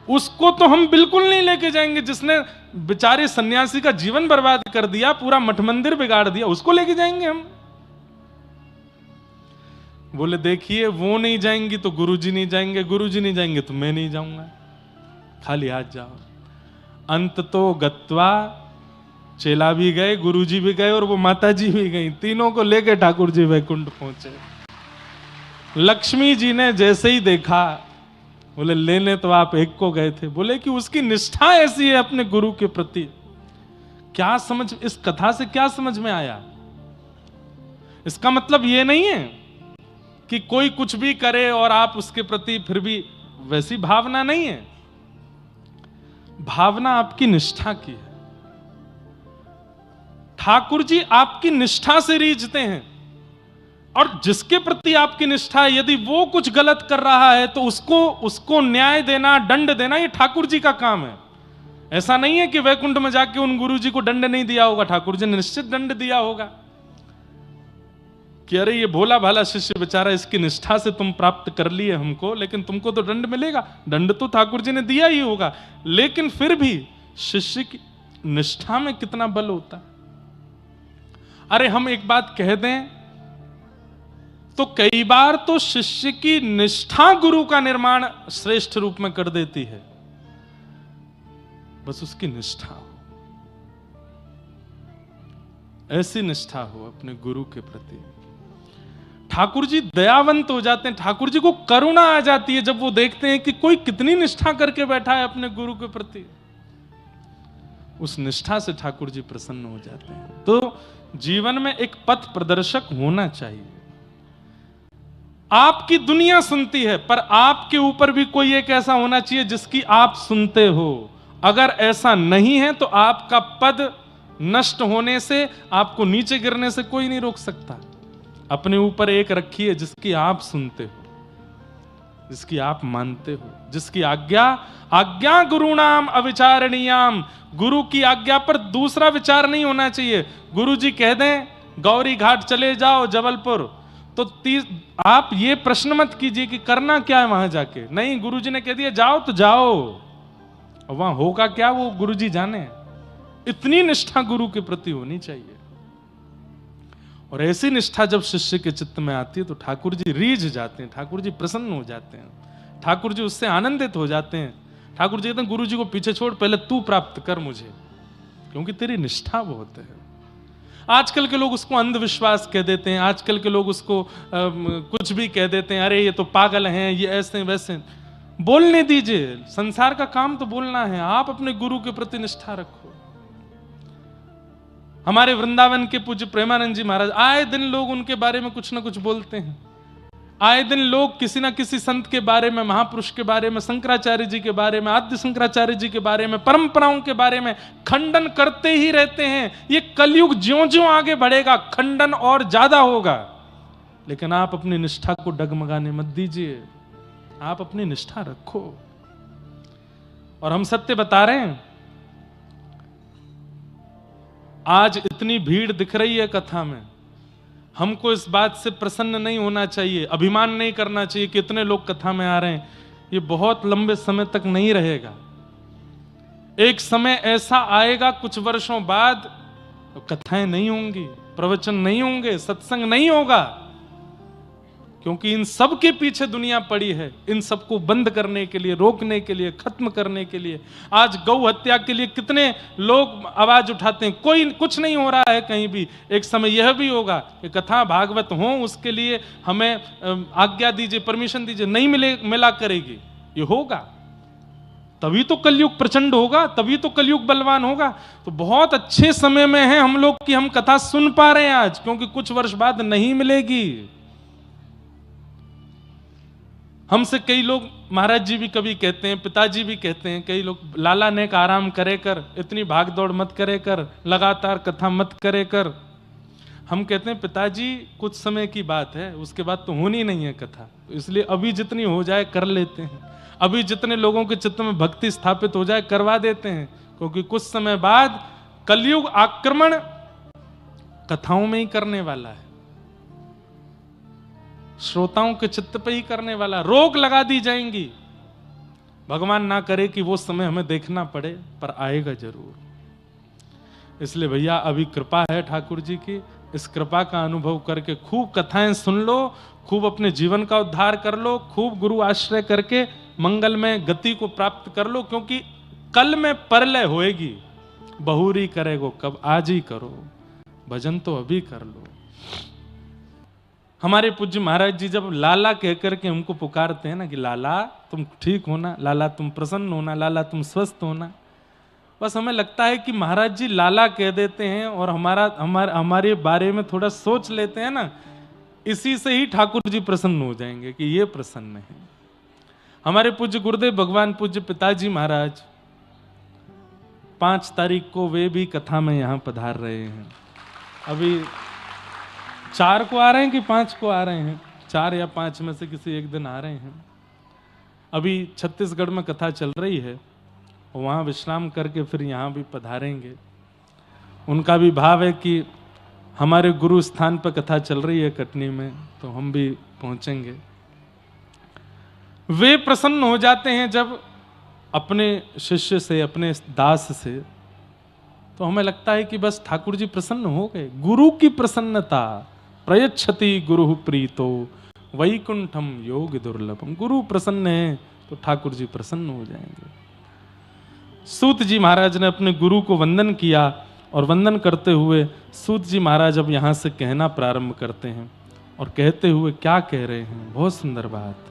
उसको तो हम बिल्कुल नहीं लेके जाएंगे, जिसने बेचारे सन्यासी का जीवन बर्बाद कर दिया, पूरा मठ मंदिर बिगाड़ दिया, उसको लेके जाएंगे हम? बोले देखिए, वो नहीं जाएंगी तो गुरुजी नहीं जाएंगे, गुरुजी नहीं जाएंगे तो मैं नहीं जाऊंगा, खाली हाथ जाओ। अंत तो गत्वा, चेला भी गए, गुरुजी भी गए और वो माता जी भी गई, तीनों को लेके ठाकुर जी वैकुंठ पहुंचे। लक्ष्मी जी ने जैसे ही देखा, बोले लेने तो आप एक को गए थे। बोले कि उसकी निष्ठा ऐसी है अपने गुरु के प्रति। क्या समझ, इस कथा से क्या समझ में आया? इसका मतलब ये नहीं है कि कोई कुछ भी करे और आप उसके प्रति फिर भी, वैसी भावना नहीं है। भावना आपकी निष्ठा की है। ठाकुर जी आपकी निष्ठा से रीझते हैं, और जिसके प्रति आपकी निष्ठा है, यदि वो कुछ गलत कर रहा है तो उसको न्याय देना, दंड देना, ये ठाकुर जी का काम है। ऐसा नहीं है कि वैकुंठ में जाके उन गुरु जी को दंड नहीं दिया होगा, ठाकुर जी ने निश्चित दंड दिया होगा कि अरे ये भोला भाला शिष्य बेचारा, इसकी निष्ठा से तुम प्राप्त कर लिए हमको, लेकिन तुमको तो दंड मिलेगा। दंड तो ठाकुर जी ने दिया ही होगा, लेकिन फिर भी शिष्य की निष्ठा में कितना बल होता है। अरे हम एक बात कह दें तो कई बार तो शिष्य की निष्ठा गुरु का निर्माण श्रेष्ठ रूप में कर देती है, बस उसकी निष्ठा हो, ऐसी निष्ठा हो अपने गुरु के प्रति। ठाकुर जी दयावंत हो जाते हैं, ठाकुर जी को करुणा आ जाती है जब वो देखते हैं कि कोई कितनी निष्ठा करके बैठा है अपने गुरु के प्रति। उस निष्ठा से ठाकुर जी प्रसन्न हो जाते हैं। तो जीवन में एक पथ प्रदर्शक होना चाहिए। आपकी दुनिया सुनती है, पर आपके ऊपर भी कोई एक ऐसा होना चाहिए जिसकी आप सुनते हो। अगर ऐसा नहीं है तो आपका पद नष्ट होने से, आपको नीचे गिरने से कोई नहीं रोक सकता। अपने ऊपर एक रखिए जिसकी आप सुनते हो, जिसकी आप मानते हो, जिसकी आज्ञा गुरुणाम अविचारणीयाम। गुरु की आज्ञा पर दूसरा विचार नहीं होना चाहिए। गुरु जी कह दें गौरी घाट चले जाओ जबलपुर, तो आप ये प्रश्न मत कीजिए कि करना क्या है वहां जाके। नहीं, गुरु जी ने कह दिया जाओ तो जाओ, वहां होगा क्या वो गुरु जी जाने। इतनी निष्ठा गुरु के प्रति होनी चाहिए। और ऐसी निष्ठा जब शिष्य के चित्त में आती है तो ठाकुर जी रीझ जाते हैं, ठाकुर जी प्रसन्न हो जाते हैं, ठाकुर जी उससे आनंदित हो जाते हैं। ठाकुर जी कहते हैं गुरु जी को पीछे छोड़, पहले तू प्राप्त कर मुझे, क्योंकि तेरी निष्ठा बहुत है। आजकल के लोग उसको अंधविश्वास कह देते हैं, आजकल के लोग उसको कुछ भी कह देते हैं, अरे ये तो पागल हैं, ये ऐसे वैसे। बोलने दीजिए, संसार का काम तो बोलना है। आप अपने गुरु के प्रति निष्ठा रखो। हमारे वृंदावन के पूज्य प्रेमानंद जी महाराज, आए दिन लोग उनके बारे में कुछ ना कुछ बोलते हैं। आए दिन लोग किसी ना किसी संत के बारे में, महापुरुष के बारे में, शंकराचार्य जी के बारे में, आद्य शंकराचार्य जी के बारे में, परंपराओं के बारे में खंडन करते ही रहते हैं। ये कलयुग ज्यों ज्यों आगे बढ़ेगा खंडन और ज्यादा होगा, लेकिन आप अपनी निष्ठा को डगमगाने मत दीजिए, आप अपनी निष्ठा रखो। और हम सत्य बता रहे हैं, आज इतनी भीड़ दिख रही है कथा में, हमको इस बात से प्रसन्न नहीं होना चाहिए, अभिमान नहीं करना चाहिए कि इतने लोग कथा में आ रहे हैं। ये बहुत लंबे समय तक नहीं रहेगा। एक समय ऐसा आएगा कुछ वर्षों बाद, तो कथाएं नहीं होंगी, प्रवचन नहीं होंगे, सत्संग नहीं होगा, क्योंकि इन सब के पीछे दुनिया पड़ी है, इन सबको बंद करने के लिए, रोकने के लिए, खत्म करने के लिए। आज गौ हत्या के लिए कितने लोग आवाज उठाते हैं, कोई कुछ नहीं हो रहा है कहीं भी। एक समय यह भी होगा कि कथा भागवत हो, उसके लिए हमें आज्ञा दीजिए, परमिशन दीजिए, नहीं मिला करेगी। ये होगा तभी तो कलयुग प्रचंड होगा, तभी तो कलयुग बलवान होगा। तो बहुत अच्छे समय में है हम लोग कि हम कथा सुन पा रहे हैं आज, क्योंकि कुछ वर्ष बाद नहीं मिलेगी। हमसे कई लोग, महाराज जी भी कभी कहते हैं, पिताजी भी कहते हैं, कई लोग, लाला ने का आराम करे कर, इतनी भाग दौड़ मत करे कर, लगातार कथा मत करे कर। हम कहते हैं पिताजी कुछ समय की बात है, उसके बाद तो होनी नहीं है कथा, तो इसलिए अभी जितनी हो जाए कर लेते हैं, अभी जितने लोगों के चित्त में भक्ति स्थापित हो जाए करवा देते हैं, क्योंकि कुछ समय बाद कलयुग आक्रमण कथाओं में ही करने वाला है, श्रोताओं के चित्त पे ही करने वाला, रोक लगा दी जाएंगी। भगवान ना करे कि वो समय हमें देखना पड़े, पर आएगा जरूर। इसलिए भैया अभी कृपा है ठाकुर जी की, इस कृपा का अनुभव करके खूब कथाएं सुन लो, खूब अपने जीवन का उद्धार कर लो, खूब गुरु आश्रय करके मंगल में गति को प्राप्त कर लो, क्योंकि कल में परलय होएगी। बहुरी करेगो कब, आज ही करो, भजन तो अभी कर लो। हमारे पूज्य महाराज जी जब लाला कह करके हमको पुकारते हैं ना कि लाला तुम ठीक होना, लाला तुम प्रसन्न होना, लाला तुम स्वस्थ होना, बस हमें लगता है कि महाराज जी लाला कह देते हैं और हमारे बारे में थोड़ा सोच लेते हैं ना, इसी से ही ठाकुर जी प्रसन्न हो जाएंगे कि ये प्रसन्न है। हमारे पूज्य गुरुदेव भगवान पूज्य पिताजी महाराज 5 तारीख को वे भी कथा में यहां पधार रहे हैं। अभी 4 को आ रहे हैं कि 5 को आ रहे हैं, 4 या 5 में से किसी एक दिन आ रहे हैं। अभी छत्तीसगढ़ में कथा चल रही है, वहाँ विश्राम करके फिर यहाँ भी पधारेंगे। उनका भी भाव है कि हमारे गुरु स्थान पर कथा चल रही है कटनी में, तो हम भी पहुँचेंगे। वे प्रसन्न हो जाते हैं जब अपने शिष्य से, अपने दास से, तो हमें लगता है कि बस ठाकुर जी प्रसन्न हो गए। गुरु की प्रसन्नता, प्रयच्छति गुरु प्रीतो वैकुंठम योग दुर्लभम। गुरु प्रसन्न है तो ठाकुर जी प्रसन्न हो जाएंगे। सूत जी महाराज ने अपने गुरु को वंदन किया और वंदन करते हुए सूत जी महाराज अब यहां से कहना प्रारंभ करते हैं। और कहते हुए क्या कह रहे हैं, बहुत सुंदर बात।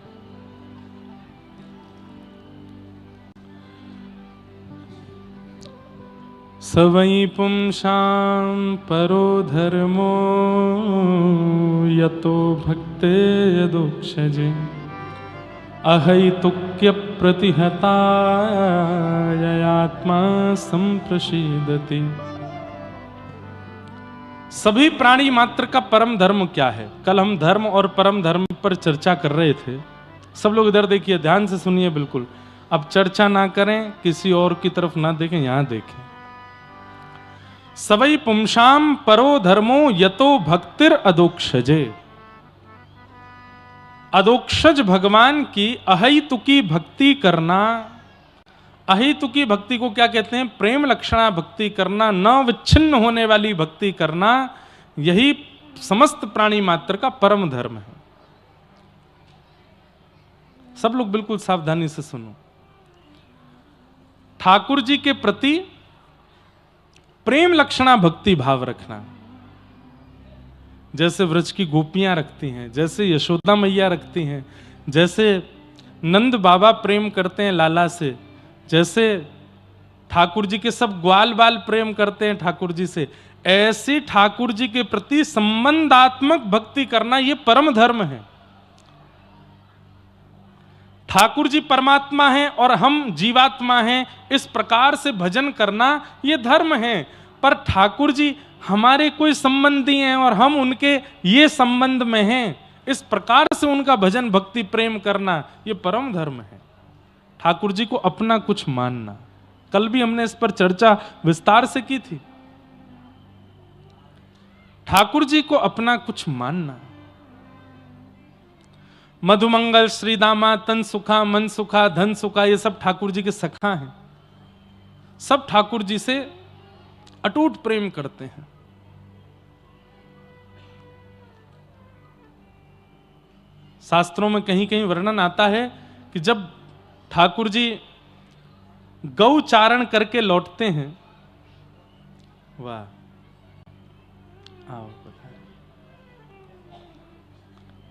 सवई पुंसां परो धर्मो यतो भक्ते यदोक्षजे अहैतुक्य प्रतिहता आत्मा संप्रसीदति। सभी प्राणी मात्र का परम धर्म क्या है? कल हम धर्म और परम धर्म पर चर्चा कर रहे थे। सब लोग इधर देखिए, ध्यान से सुनिए बिल्कुल। अब चर्चा ना करें, किसी और की तरफ ना देखें, यहां देखें। सवई पुंसाम परो धर्मो यतो भक्तिर अदोक्षजे। अदोक्षज भगवान की अहैतुकी भक्ति करना। अहैतुकी भक्ति को क्या कहते हैं? प्रेम लक्षणा भक्ति करना, न विच्छिन्न होने वाली भक्ति करना, यही समस्त प्राणी मात्र का परम धर्म है। सब लोग बिल्कुल सावधानी से सुनो। ठाकुर जी के प्रति प्रेम लक्षणा भक्ति भाव रखना, जैसे व्रज की गोपियां रखती हैं, जैसे यशोदा मैया रखती हैं, जैसे नंद बाबा प्रेम करते हैं लाला से, जैसे ठाकुर जी के सब ग्वाल बाल प्रेम करते हैं ठाकुर जी से, ऐसी ठाकुर जी के प्रति संबंधात्मक भक्ति करना यह परम धर्म है। ठाकुर जी परमात्मा हैं और हम जीवात्मा हैं, इस प्रकार से भजन करना यह धर्म है। पर ठाकुर जी हमारे कोई संबंधी हैं और हम उनके ये संबंध में हैं, इस प्रकार से उनका भजन भक्ति प्रेम करना, ये परम धर्म है। ठाकुर जी को अपना कुछ मानना, कल भी हमने इस पर चर्चा विस्तार से की थी। ठाकुर जी को अपना कुछ मानना। मधुमंगल, श्रीदामा, तन सुखा, मन सुखा, धन सुखा, ये सब ठाकुर जी के सखा हैं। सब ठाकुर जी से अटूट प्रेम करते हैं। शास्त्रों में कहीं कहीं वर्णन आता है कि जब ठाकुर जी गौ चारण करके लौटते हैं, वाह, आओ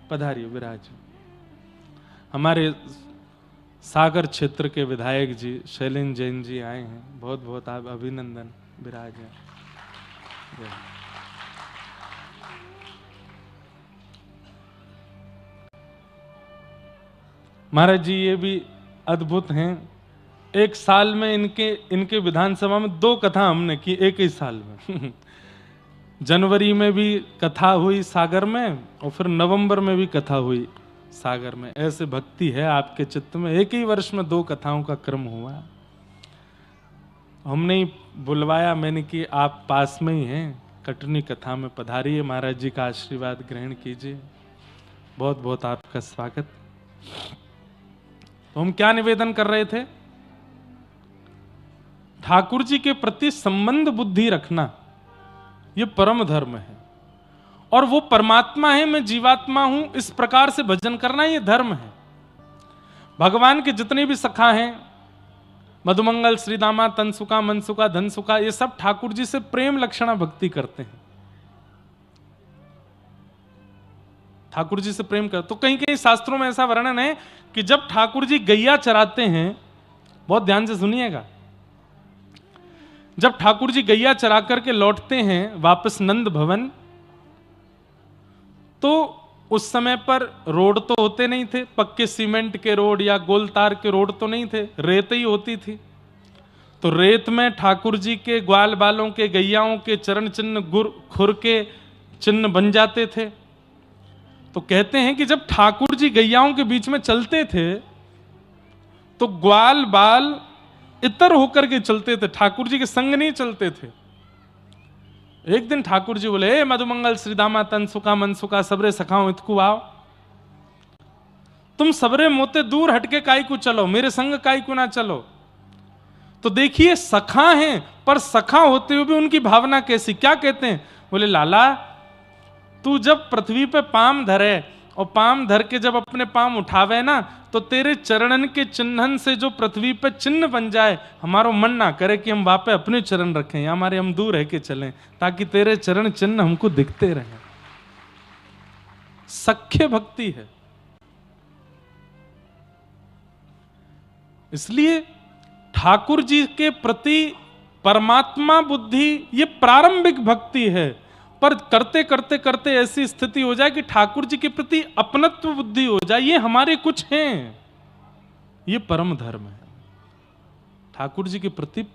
पधारिए विराज। हमारे सागर क्षेत्र के विधायक जी शैलेंद्र जैन जी आए हैं, बहुत बहुत आप अभिनंदन, विराज हैं। महाराज जी ये भी अद्भुत हैं। एक साल में इनके विधानसभा में 2 कथा हमने की, एक ही साल में। जनवरी में भी कथा हुई सागर में, और फिर नवंबर में भी कथा हुई सागर में। ऐसे भक्ति है आपके चित्त में, एक ही वर्ष में 2 कथाओं का क्रम हुआ। हमने ही बुलवाया, मैंने कि आप पास में ही हैं, कटनी कथा में पधारिए, महाराज जी का आशीर्वाद ग्रहण कीजिए। बहुत बहुत आपका स्वागत। तो हम क्या निवेदन कर रहे थे? ठाकुर जी के प्रति संबंध बुद्धि रखना, यह परम धर्म है। और वो परमात्मा है, मैं जीवात्मा हूं, इस प्रकार से भजन करना यह धर्म है। भगवान के जितने भी सखा हैं, मधुमंगल, श्रीदामा, तनसुका, मनसुका, धनसुका, ये सब ठाकुर जी से प्रेम लक्षणा भक्ति करते हैं। ठाकुर जी से प्रेम कर, तो कहीं कहीं शास्त्रों में ऐसा वर्णन है कि जब ठाकुर जी गैया चराते हैं, बहुत ध्यान से सुनिएगा, जब ठाकुर जी गैया चरा करके लौटते हैं वापस नंद भवन, तो उस समय पर रोड तो होते नहीं थे, पक्के सीमेंट के रोड या गोल तार के रोड तो नहीं थे, रेत ही होती थी। तो रेत में ठाकुर जी के ग्वाल बालों के, गैयाओं के चरण चिन्ह, खुर के चिन्ह बन जाते थे। तो कहते हैं कि जब ठाकुर जी गैयाओं के बीच में चलते थे, तो ग्वाल बाल इतर होकर के चलते थे, ठाकुर जी के संग नहीं चलते थे। एक दिन ठाकुर जी बोले, ए मधुमंगल, श्रीदामा, तनसुका, मनसुका, सबरे सखाओ इतकु आओ, तुम सबरे मोते दूर हटके काई को चलो, मेरे संग काई को ना चलो। तो देखिए सखा हैं, पर सखा होते हुए भी उनकी भावना कैसी, क्या कहते हैं? बोले लाला, तू जब पृथ्वी पे पाम धरे और पाम धर के जब अपने पाम उठावे ना, तो तेरे चरणन के चिन्हन से जो पृथ्वी पे चिन्ह बन जाए, हमारो मन ना करे कि हम वहां पे अपने चरण रखें, या हमारे हम दूर रह के चलें, ताकि तेरे चरण चिन्ह हमको दिखते रहें। सख्य भक्ति है। इसलिए ठाकुर जी के प्रति परमात्मा बुद्धि ये प्रारंभिक भक्ति है, पर करते करते करते ऐसी स्थिति हो जाए कि ठाकुर जी के प्रति अपनत्व बुद्धि हो जाए, ये हमारे कुछ हैं, ये परम धर्म है। ठाकुर जी के प्रति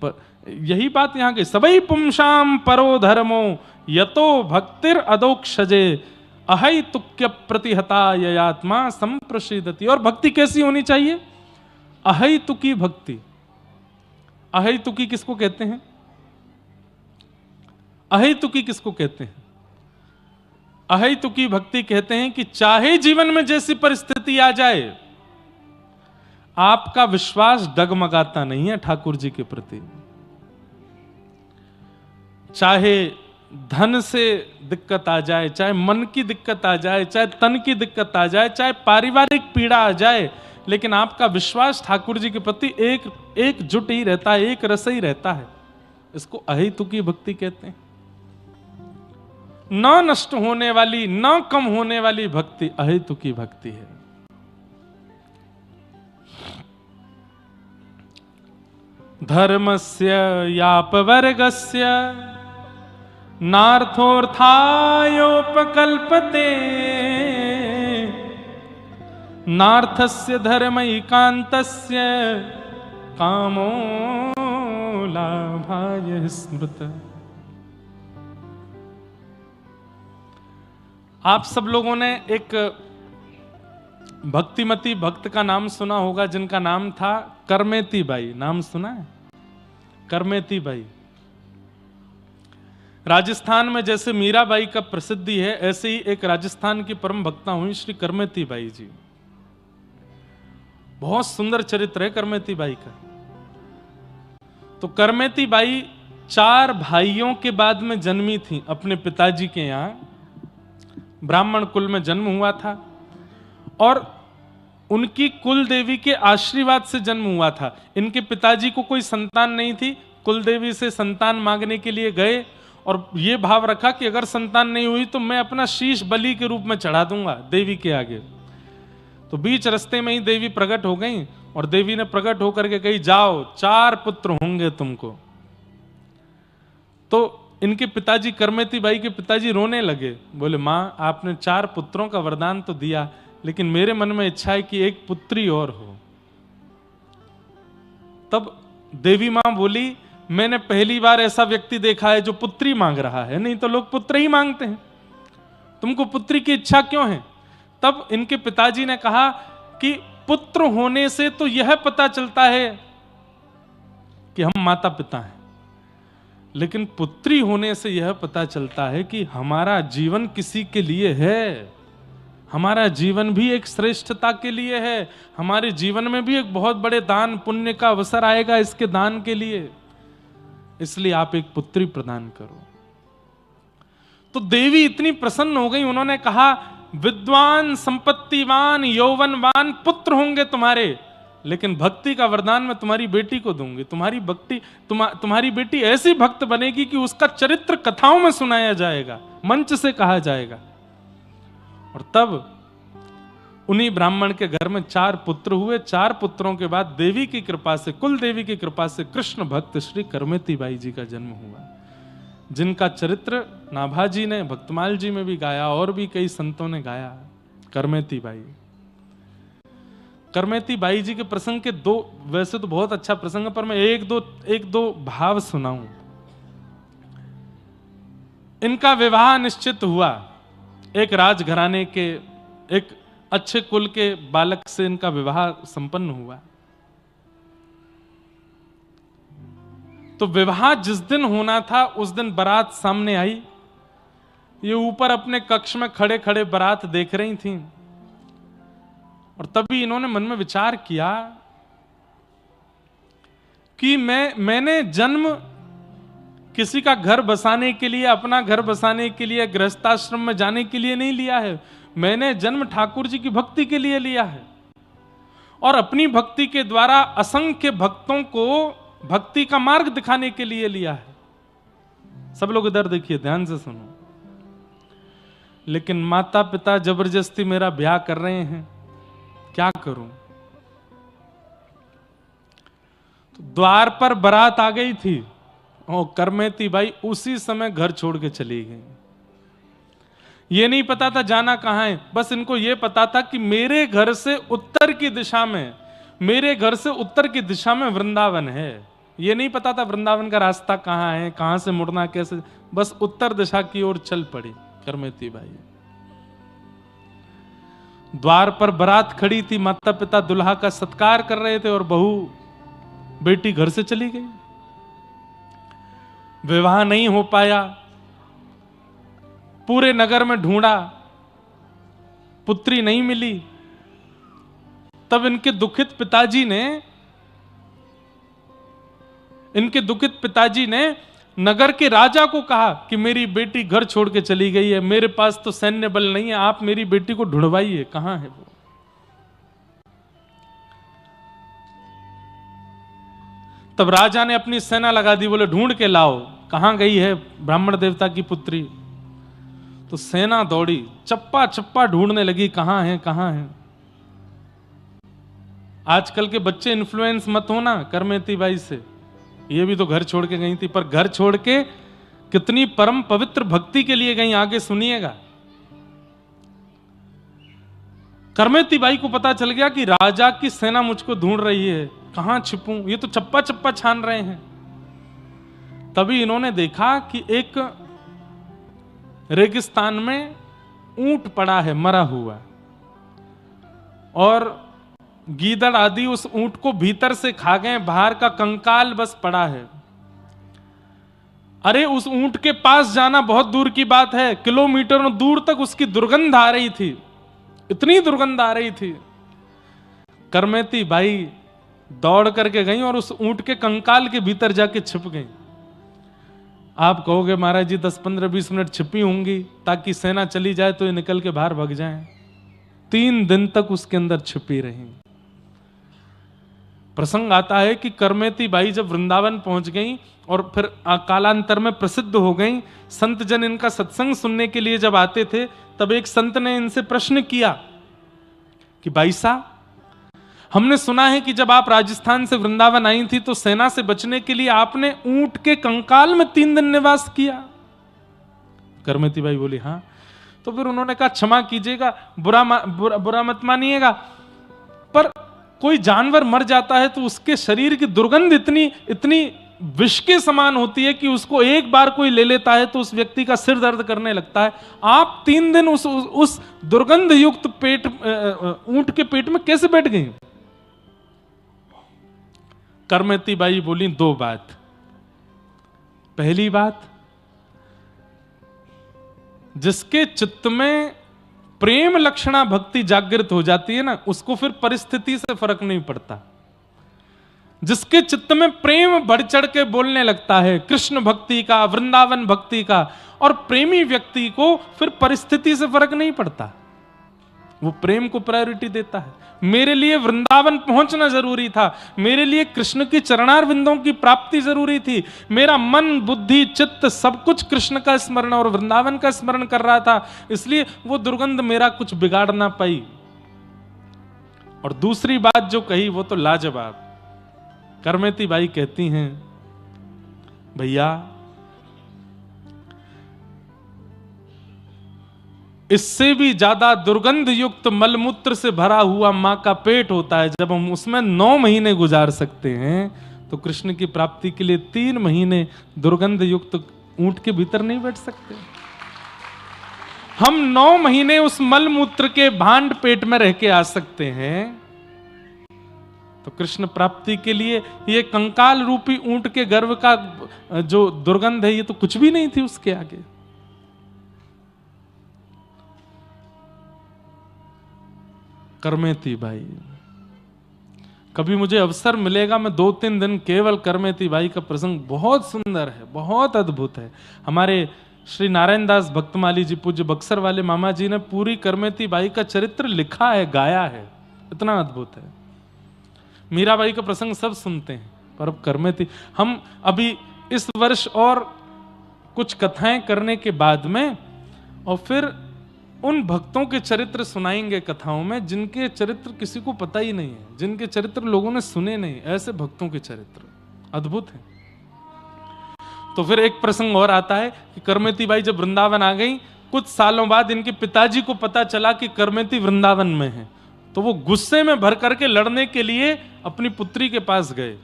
यही बात यहां की, सबई पुंसाम परो धर्मो यतो भक्तिर अदोक्षजे अहै तुक्य प्रतिहता ययात्मा संप्रसिदति। और भक्ति कैसी होनी चाहिए? अहै तुकी भक्ति। अहै तुकी किसको कहते हैं? अहेतुकी किसको कहते हैं? अहेतुकी भक्ति कहते हैं कि चाहे जीवन में जैसी परिस्थिति आ जाए, आपका विश्वास डगमगाता नहीं है ठाकुर जी के प्रति। चाहे धन से दिक्कत आ जाए, चाहे मन की दिक्कत आ जाए, चाहे तन की दिक्कत आ जाए, चाहे पारिवारिक पीड़ा आ जाए, लेकिन आपका विश्वास ठाकुर जी के प्रति एकजुट ही रहता है, एक रस ही रहता है। इसको अहेतुकी भक्ति कहते हैं। न नष्ट होने वाली, न कम होने वाली भक्ति अहेतुकी भक्ति है। धर्मस्य यापवर्गस्य नार्थोऽर्थायोपकल्पते नार्थस्य धर्मैकान्तस्य कामो लाभाय स्मृत। आप सब लोगों ने एक भक्तिमती भक्त का नाम सुना होगा जिनका नाम था करमेती बाई। नाम सुना है? करमेती बाई। राजस्थान में जैसे मीराबाई का प्रसिद्धि है, ऐसे ही एक राजस्थान की परम भक्ता हुई श्री करमेती बाई जी। बहुत सुंदर चरित्र है करमेती बाई का। तो करमेती बाई 4 भाइयों के बाद में जन्मी थी अपने पिताजी के यहां। ब्राह्मण कुल में जन्म हुआ था और उनकी कुल देवी के आशीर्वाद से जन्म हुआ था। इनके पिताजी को कोई संतान नहीं थी, कुल देवी से संतान मांगने के लिए गए और ये भाव रखा कि अगर संतान नहीं हुई तो मैं अपना शीश बलि के रूप में चढ़ा दूंगा देवी के आगे। तो बीच रास्ते में ही देवी प्रकट हो गई और देवी ने प्रकट होकर के कही, जाओ 4 पुत्र होंगे तुमको। तो इनके पिताजी करमेती बाई के पिताजी रोने लगे, बोले मां आपने 4 पुत्रों का वरदान तो दिया, लेकिन मेरे मन में इच्छा है कि एक पुत्री और हो। तब देवी मां बोली, मैंने पहली बार ऐसा व्यक्ति देखा है जो पुत्री मांग रहा है, नहीं तो लोग पुत्र ही मांगते हैं, तुमको पुत्री की इच्छा क्यों है? तब इनके पिताजी ने कहा कि पुत्र होने से तो यह पता चलता है कि हम माता पिता हैं, लेकिन पुत्री होने से यह पता चलता है कि हमारा जीवन किसी के लिए है, हमारा जीवन भी एक श्रेष्ठता के लिए है, हमारे जीवन में भी एक बहुत बड़े दान पुण्य का अवसर आएगा इसके दान के लिए, इसलिए आप एक पुत्री प्रदान करो। तो देवी इतनी प्रसन्न हो गई, उन्होंने कहा विद्वान संपत्तिवान यौवनवान पुत्र होंगे तुम्हारे, लेकिन भक्ति का वरदान मैं तुम्हारी बेटी को दूंगी। तुम्हारी बेटी ऐसी भक्त बनेगी कि उसका चरित्र कथाओं में सुनाया जाएगा, मंच से कहा जाएगा। और तब उन्हीं ब्राह्मण के घर में 4 पुत्र हुए। 4 पुत्रों के बाद देवी की कृपा से, कुल देवी की कृपा से कृष्ण भक्त श्री करमेती बाई जी का जन्म हुआ, जिनका चरित्र नाभाजी ने भक्तमाल जी में भी गाया और भी कई संतों ने गाया। करमेती बाई, करमेती बाई जी के प्रसंग के 2, वैसे तो बहुत अच्छा प्रसंग है, पर मैं एक दो भाव सुनाऊं। इनका विवाह निश्चित हुआ, एक राजघराने के एक अच्छे कुल के बालक से इनका विवाह संपन्न हुआ। तो विवाह जिस दिन होना था उस दिन बारात सामने आई। ये ऊपर अपने कक्ष में खड़े खड़े बारात देख रही थीं और तभी इन्होंने मन में विचार किया कि मैंने जन्म किसी का घर बसाने के लिए, अपना घर बसाने के लिए, गृहस्थाश्रम में जाने के लिए नहीं लिया है, मैंने जन्म ठाकुर जी की भक्ति के लिए लिया है और अपनी भक्ति के द्वारा असंख्य भक्तों को भक्ति का मार्ग दिखाने के लिए लिया है। सब लोग इधर देखिए, ध्यान से सुनो। लेकिन माता पिता जबरदस्ती मेरा ब्याह कर रहे हैं, क्या करूं? तो द्वार पर बारात आ गई थी और करमेती बाई उसी समय घर छोड़ के चली गई। ये नहीं पता था जाना कहां है, बस इनको ये पता था कि मेरे घर से उत्तर की दिशा में वृंदावन है। ये नहीं पता था वृंदावन का रास्ता कहां है, कहां से मुड़ना कैसे, बस उत्तर दिशा की ओर चल पड़ी करमेती बाई। द्वार पर बारात खड़ी थी, माता पिता दुल्हा का सत्कार कर रहे थे और बहू बेटी घर से चली गई। विवाह नहीं हो पाया, पूरे नगर में ढूंढा, पुत्री नहीं मिली। तब इनके दुखित पिताजी ने नगर के राजा को कहा कि मेरी बेटी घर छोड़ के चली गई है, मेरे पास तो सैन्य बल नहीं है, आप मेरी बेटी को ढूंढवाइए, कहां है वो। तब राजा ने अपनी सेना लगा दी, बोले ढूंढ के लाओ, कहां गई है ब्राह्मण देवता की पुत्री। तो सेना दौड़ी, चप्पा चप्पा ढूंढने लगी, कहां है कहां है। आजकल के बच्चे इन्फ्लुएंस मत होना करमेती बाई से, ये भी तो घर छोड़ के गई थी, पर घर छोड़ के कितनी परम पवित्र भक्ति के लिए गई, आगे सुनिएगा। करमेती बाई को पता चल गया कि राजा की सेना मुझको ढूंढ रही है, कहां छिपूं, ये तो चप्पा चप्पा छान रहे हैं। तभी इन्होंने देखा कि एक रेगिस्तान में ऊंट पड़ा है मरा हुआ, और गीदड़ आदि उस ऊंट को भीतर से खा गए, बाहर का कंकाल बस पड़ा है। अरे उस ऊंट के पास जाना बहुत दूर की बात है, किलोमीटरों दूर तक उसकी दुर्गंध आ रही थी, इतनी दुर्गंध आ रही थी। करमेती बाई दौड़ करके गई और उस ऊंट के कंकाल के भीतर जाके छिप गई। आप कहोगे महाराज जी 10-15-20 मिनट छिपी होंगी ताकि सेना चली जाए तो ये निकल के बाहर भाग जाएं। 3 दिन तक उसके अंदर छिपी रही। प्रसंग आता है कि करमेती बाई जब वृंदावन पहुंच गई और फिर कालांतर में प्रसिद्ध हो गई, संत जन इनका सत्संग सुनने के लिए जब आते थे, तब एक संत ने इनसे प्रश्न किया कि बाई साहब, हमने सुना है कि जब आप राजस्थान से वृंदावन आई थी तो सेना से बचने के लिए आपने ऊंट के कंकाल में 3 दिन निवास किया। करमेती बाई बोली हाँ। तो फिर उन्होंने कहा क्षमा कीजिएगा, बुरा मत मानिएगा, पर कोई जानवर मर जाता है तो उसके शरीर की दुर्गंध इतनी विष के समान होती है कि उसको एक बार कोई ले लेता है तो उस व्यक्ति का सिर दर्द करने लगता है। आप 3 दिन उस दुर्गंध युक्त पेट ऊंट के पेट में कैसे बैठ गई? करमेती बाई बोली 2 बात। पहली बात, जिसके चित्त में प्रेम लक्षणा भक्ति जागृत हो जाती है ना, उसको फिर परिस्थिति से फर्क नहीं पड़ता। जिसके चित्त में प्रेम बढ़ चढ़ के बोलने लगता है कृष्ण भक्ति का, वृंदावन भक्ति का, और प्रेमी व्यक्ति को फिर परिस्थिति से फर्क नहीं पड़ता, वो प्रेम को प्रायोरिटी देता है। मेरे लिए वृंदावन पहुंचना जरूरी था, मेरे लिए कृष्ण की चरणार बिंदों की प्राप्ति जरूरी थी, मेरा मन बुद्धि चित्त सब कुछ कृष्ण का स्मरण और वृंदावन का स्मरण कर रहा था, इसलिए वो दुर्गंध मेरा कुछ बिगाड़ ना पाई। और दूसरी बात जो कही वो तो लाजवाब। करमेती बाई कहती हैं, भैया इससे भी ज्यादा दुर्गंध युक्त मलमूत्र से भरा हुआ मां का पेट होता है। जब हम उसमें 9 महीने गुजार सकते हैं तो कृष्ण की प्राप्ति के लिए 3 महीने दुर्गंध युक्त ऊंट के भीतर नहीं बैठ सकते। हम 9 महीने उस मलमूत्र के भांड पेट में रह के आ सकते हैं, तो कृष्ण प्राप्ति के लिए ये कंकाल रूपी ऊंट के गर्भ का जो दुर्गंध है ये तो कुछ भी नहीं थी उसके आगे। करमेती बाई, कभी मुझे अवसर मिलेगा मैं 2-3 दिन केवल करमेती बाई का प्रसंग, बहुत सुंदर है, बहुत अद्भुत है। हमारे श्री नारायण दास भक्तमाली जी पूज्य बक्सर वाले मामा जी ने पूरी करमेती बाई का चरित्र लिखा है, गाया है, इतना अद्भुत है। मीराबाई का प्रसंग सब सुनते हैं, पर अब करमेती, हम अभी इस वर्ष और कुछ कथाएं करने के बाद में और फिर उन भक्तों के चरित्र सुनाएंगे कथाओं में जिनके चरित्र किसी को पता ही नहीं है, जिनके चरित्र लोगों ने सुने नहीं, ऐसे भक्तों के चरित्र अद्भुत हैं। तो फिर एक प्रसंग और आता है कि करमेती बाई जब वृंदावन आ गई, कुछ सालों बाद इनके पिताजी को पता चला कि करमेती वृंदावन में है, तो वो गुस्से में भर करके लड़ने के लिए अपनी पुत्री के पास गए।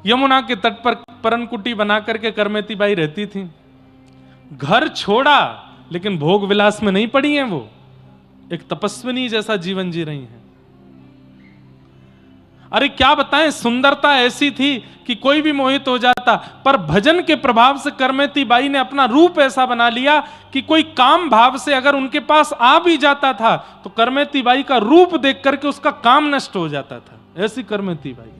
यमुना के तट पर परनकुटी बना करके करमेती बाई रहती थी। घर छोड़ा लेकिन भोग विलास में नहीं पड़ी हैं, वो एक तपस्विनी जैसा जीवन जी रही हैं। अरे क्या बताएं, सुंदरता ऐसी थी कि कोई भी मोहित हो जाता, पर भजन के प्रभाव से करमेती बाई ने अपना रूप ऐसा बना लिया कि कोई काम भाव से अगर उनके पास आ भी जाता था तो करमेती बाई का रूप देख करके उसका काम नष्ट हो जाता था। ऐसी करमेती बाई।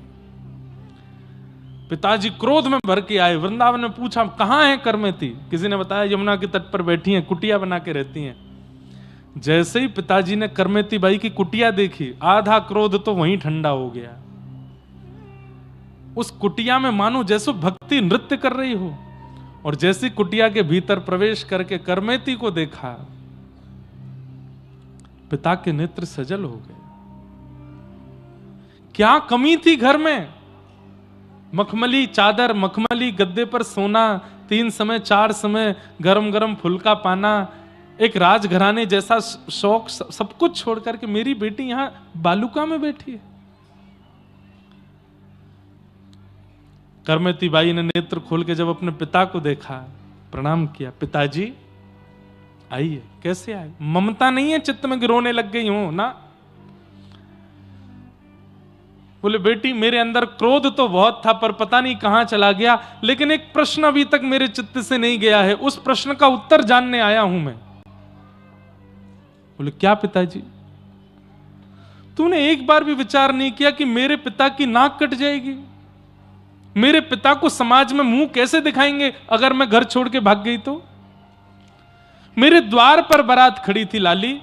पिताजी क्रोध में भर के आए, वृंदावन में पूछा कहां है करमेती, किसी ने बताया यमुना के तट पर बैठी हैं, कुटिया बना के रहती हैं। जैसे ही पिताजी ने करमेती बाई की कुटिया देखी, आधा क्रोध तो वहीं ठंडा हो गया। उस कुटिया में मानो जैसे भक्ति नृत्य कर रही हो, और जैसी कुटिया के भीतर प्रवेश करके करमेती को देखा, पिता के नेत्र सजल हो गए। क्या कमी थी घर में? मखमली चादर, मखमली गद्दे पर सोना, 3 समय 4 समय गरम गरम फुल्का पाना, एक राजघराने जैसा शौक, सब कुछ छोड़ करके मेरी बेटी यहां बालुका में बैठी है। करमेती बाई ने नेत्र खोल के जब अपने पिता को देखा, प्रणाम किया, पिताजी आई है। कैसे आई? ममता नहीं है चित्त में कि रोने लग गई हूं ना। बोले बेटी मेरे अंदर क्रोध तो बहुत था पर पता नहीं कहां चला गया, लेकिन एक प्रश्न अभी तक मेरे चित्त से नहीं गया है, उस प्रश्न का उत्तर जानने आया हूं मैं। बोले क्या पिताजी? तूने एक बार भी विचार नहीं किया कि मेरे पिता की नाक कट जाएगी? मेरे पिता को समाज में मुंह कैसे दिखाएंगे अगर मैं घर छोड़ के भाग गई तो? मेरे द्वार पर बारात खड़ी थी लाली,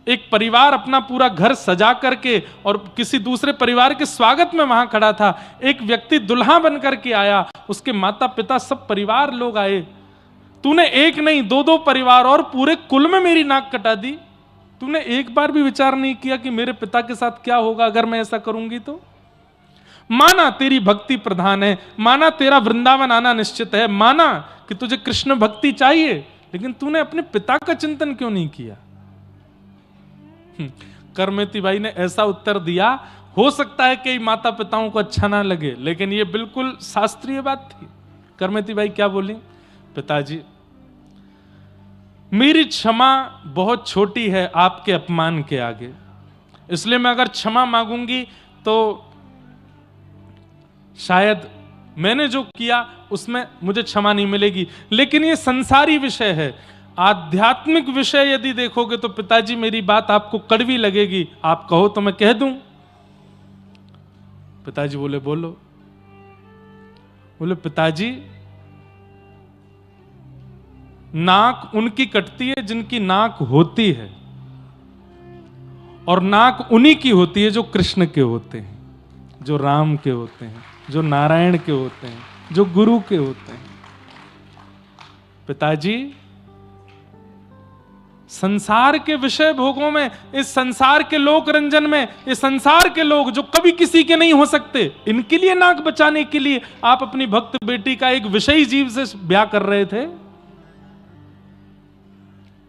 एक परिवार अपना पूरा घर सजा करके और किसी दूसरे परिवार के स्वागत में वहां खड़ा था। एक व्यक्ति दुल्हा बन करके आया, उसके माता पिता सब परिवार लोग आए। तूने एक नहीं दो दो परिवार और पूरे कुल में मेरी नाक कटा दी। तूने एक बार भी विचार नहीं किया कि मेरे पिता के साथ क्या होगा अगर मैं ऐसा करूंगी तो? माना तेरी भक्ति प्रधान है, माना तेरा वृंदावन आना निश्चित है, माना कि तुझे कृष्ण भक्ति चाहिए, लेकिन तूने अपने पिता का चिंतन क्यों नहीं किया? करमेती बाई ने ऐसा उत्तर दिया, हो सकता है कई माता पिताओं को अच्छा ना लगे, लेकिन यह बिल्कुल शास्त्रीय बात थी। करमेती बाई क्या बोली? पिताजी मेरी क्षमा बहुत छोटी है आपके अपमान के आगे, इसलिए मैं अगर क्षमा मांगूंगी तो शायद मैंने जो किया उसमें मुझे क्षमा नहीं मिलेगी। लेकिन ये संसारी विषय है, आध्यात्मिक विषय यदि देखोगे तो पिताजी मेरी बात आपको कड़वी लगेगी, आप कहो तो मैं कह दूं। पिताजी बोले बोलो। बोले पिताजी नाक उनकी कटती है जिनकी नाक होती है, और नाक उन्हीं की होती है जो कृष्ण के होते हैं, जो राम के होते हैं, जो नारायण के होते हैं, जो गुरु के होते हैं। पिताजी संसार के विषय भोगों में, इस संसार के लोक रंजन में, इस संसार के लोग जो कभी किसी के नहीं हो सकते, इनके लिए नाक बचाने के लिए आप अपनी भक्त बेटी का एक विषयी जीव से ब्याह कर रहे थे।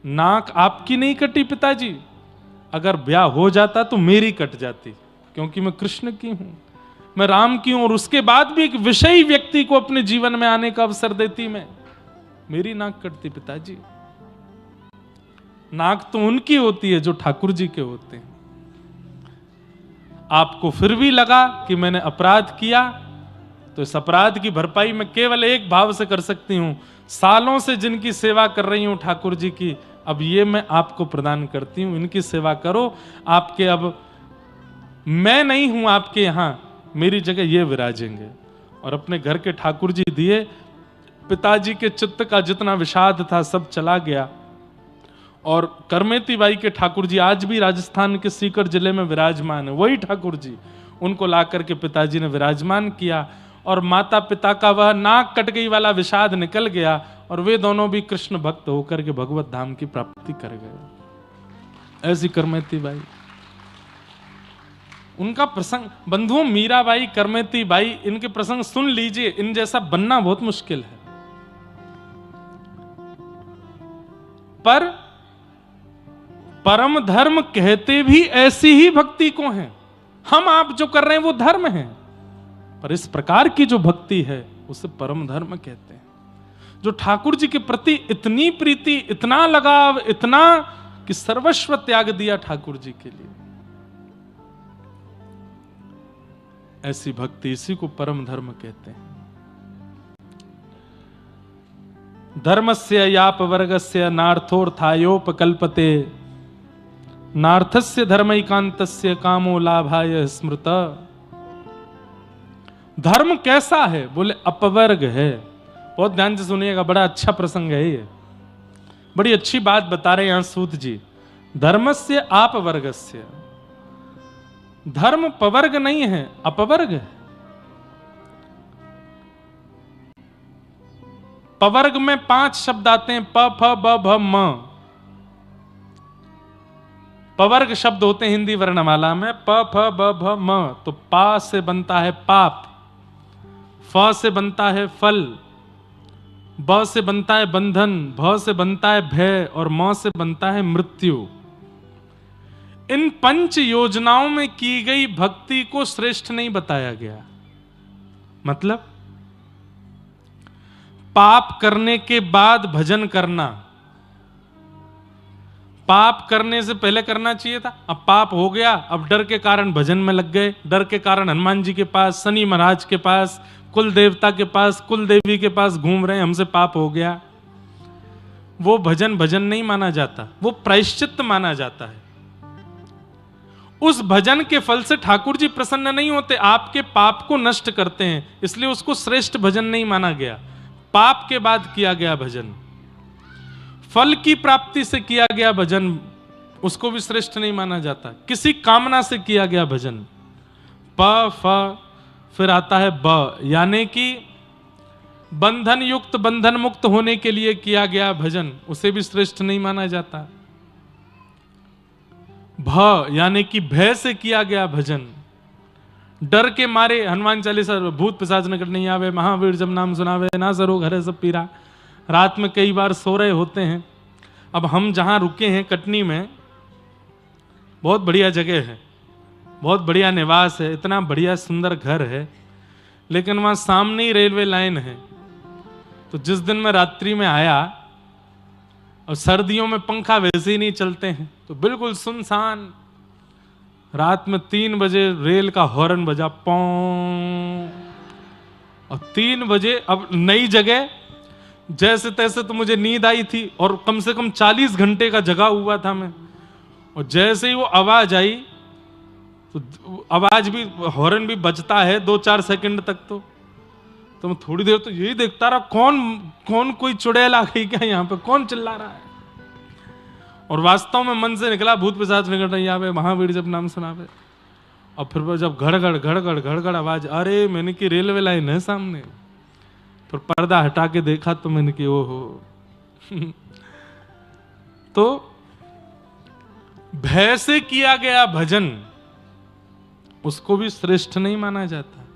नाक आपकी नहीं कटी पिताजी, अगर ब्याह हो जाता तो मेरी कट जाती, क्योंकि मैं कृष्ण की हूं, मैं राम की हूं, और उसके बाद भी एक विषयी व्यक्ति को अपने जीवन में आने का अवसर देती मैं, मेरी नाक कटती पिताजी। नाक तो उनकी होती है जो ठाकुर जी के होते हैं। आपको फिर भी लगा कि मैंने अपराध किया, तो इस अपराध की भरपाई मैं केवल एक भाव से कर सकती हूं, सालों से जिनकी सेवा कर रही हूं ठाकुर जी की, अब ये मैं आपको प्रदान करती हूं, इनकी सेवा करो। आपके अब मैं नहीं हूं आपके यहां, मेरी जगह ये विराजेंगे। और अपने घर के ठाकुर जी दिए। पिताजी के चित्त का जितना विषाद था सब चला गया। और करमेती बाई के ठाकुर जी आज भी राजस्थान के सीकर जिले में विराजमान है, वही ठाकुर जी, उनको लाकर के पिताजी ने विराजमान किया, और माता पिता का वह नाक कट गई वाला विषाद निकल गया, और वे दोनों भी कृष्ण भक्त होकर के भगवत धाम की प्राप्ति कर गए। ऐसी करमेती बाई, उनका प्रसंग, बंधुओं मीराबाई, करमेती बाई, इनके प्रसंग सुन लीजिए, इन जैसा बनना बहुत मुश्किल है। पर परम धर्म कहते भी ऐसी ही भक्ति को हैं। हम आप जो कर रहे हैं वो धर्म है, पर इस प्रकार की जो भक्ति है उसे परम धर्म कहते हैं। जो ठाकुर जी के प्रति इतनी प्रीति, इतना लगाव, इतना कि सर्वस्व त्याग दिया ठाकुर जी के लिए, ऐसी भक्ति, इसी को परम धर्म कहते हैं। धर्मस्य यापवर्गस्य नार्थोर्थायोपकल्पते, नार्थस्य धर्मैकान्तस्य कामो लाभाय स्मृत। धर्म कैसा है? बोले अपवर्ग है। बहुत ध्यान से सुनिएगा, बड़ा अच्छा प्रसंग है ये, बड़ी अच्छी बात बता रहे हैं यहां सूत जी। धर्मस्य आपवर्गस्य, धर्म पवर्ग नहीं है, अपवर्ग है। पवर्ग में 5 शब्द आते हैं, प फ ब भ म। पवर्ग शब्द होते हैं हिंदी वर्णमाला में, प फ ब भ म। तो पा से बनता है पाप, फ से बनता है फल, ब से बनता है बंधन, भ से बनता है भय, और म से बनता है मृत्यु। इन 5 योजनाओं में की गई भक्ति को श्रेष्ठ नहीं बताया गया। मतलब पाप करने के बाद भजन करना पाप करने से पहले करना चाहिए था, अब पाप हो गया, अब डर के कारण भजन में लग गए, डर के कारण हनुमान जी के पास, शनि महाराज के पास, कुल देवता के पास, कुल देवी के पास घूम रहे हैं, हमसे पाप हो गया। वो भजन भजन नहीं माना जाता, वो प्रायश्चित्त माना जाता है। उस भजन के फल से ठाकुर जी प्रसन्न नहीं होते, आपके पाप को नष्ट करते हैं, इसलिए उसको श्रेष्ठ भजन नहीं माना गया। पाप के बाद किया गया भजन, फल की प्राप्ति से किया गया भजन, उसको भी श्रेष्ठ नहीं माना जाता। किसी कामना से किया गया भजन, प फ फिर आता है ब, यानी कि बंधन युक्त बंधन मुक्त होने के लिए किया गया भजन, उसे भी श्रेष्ठ नहीं माना जाता। भ यानी कि भय से किया गया भजन, डर के मारे, हनुमान चालीसा, भूत पिशाच निकट नहीं आवे, महावीर जब नाम सुनावे, ना सरो घरे सब पीरा। रात में कई बार सो रहे होते हैं। अब हम जहां रुके हैं कटनी में, बहुत बढ़िया जगह है, बहुत बढ़िया निवास है, इतना बढ़िया सुंदर घर है, लेकिन वहां सामने ही रेलवे लाइन है। तो जिस दिन मैं रात्रि में आया, और सर्दियों में पंखा वैसे ही नहीं चलते हैं, तो बिल्कुल सुनसान, रात में 3 बजे रेल का हॉर्न बजा, पौं, और 3 बजे, अब नई जगह, जैसे तैसे तो मुझे नींद आई थी, और कम से कम 40 घंटे का जगा हुआ था मैं, और जैसे ही वो आवाज आई, तो आवाज भी, हॉर्न भी बजता है 2-4 सेकंड तक, तो मैं थोड़ी देर तो यही देखता रहा, कौन कोई चुड़ैल आ गई क्या यहाँ पे, कौन चिल्ला रहा है। और वास्तव में मन से निकला, भूत पिशाच निकट नहीं आवे, महावीर जब नाम सुनावे। और फिर जब घड़घड़ आवाज, अरे मैंने कि रेलवे लाइन है सामने। फिर पर्दा हटा के देखा तो मैंने कि ओहो। तो भय से किया गया भजन, उसको भी श्रेष्ठ नहीं माना जाता।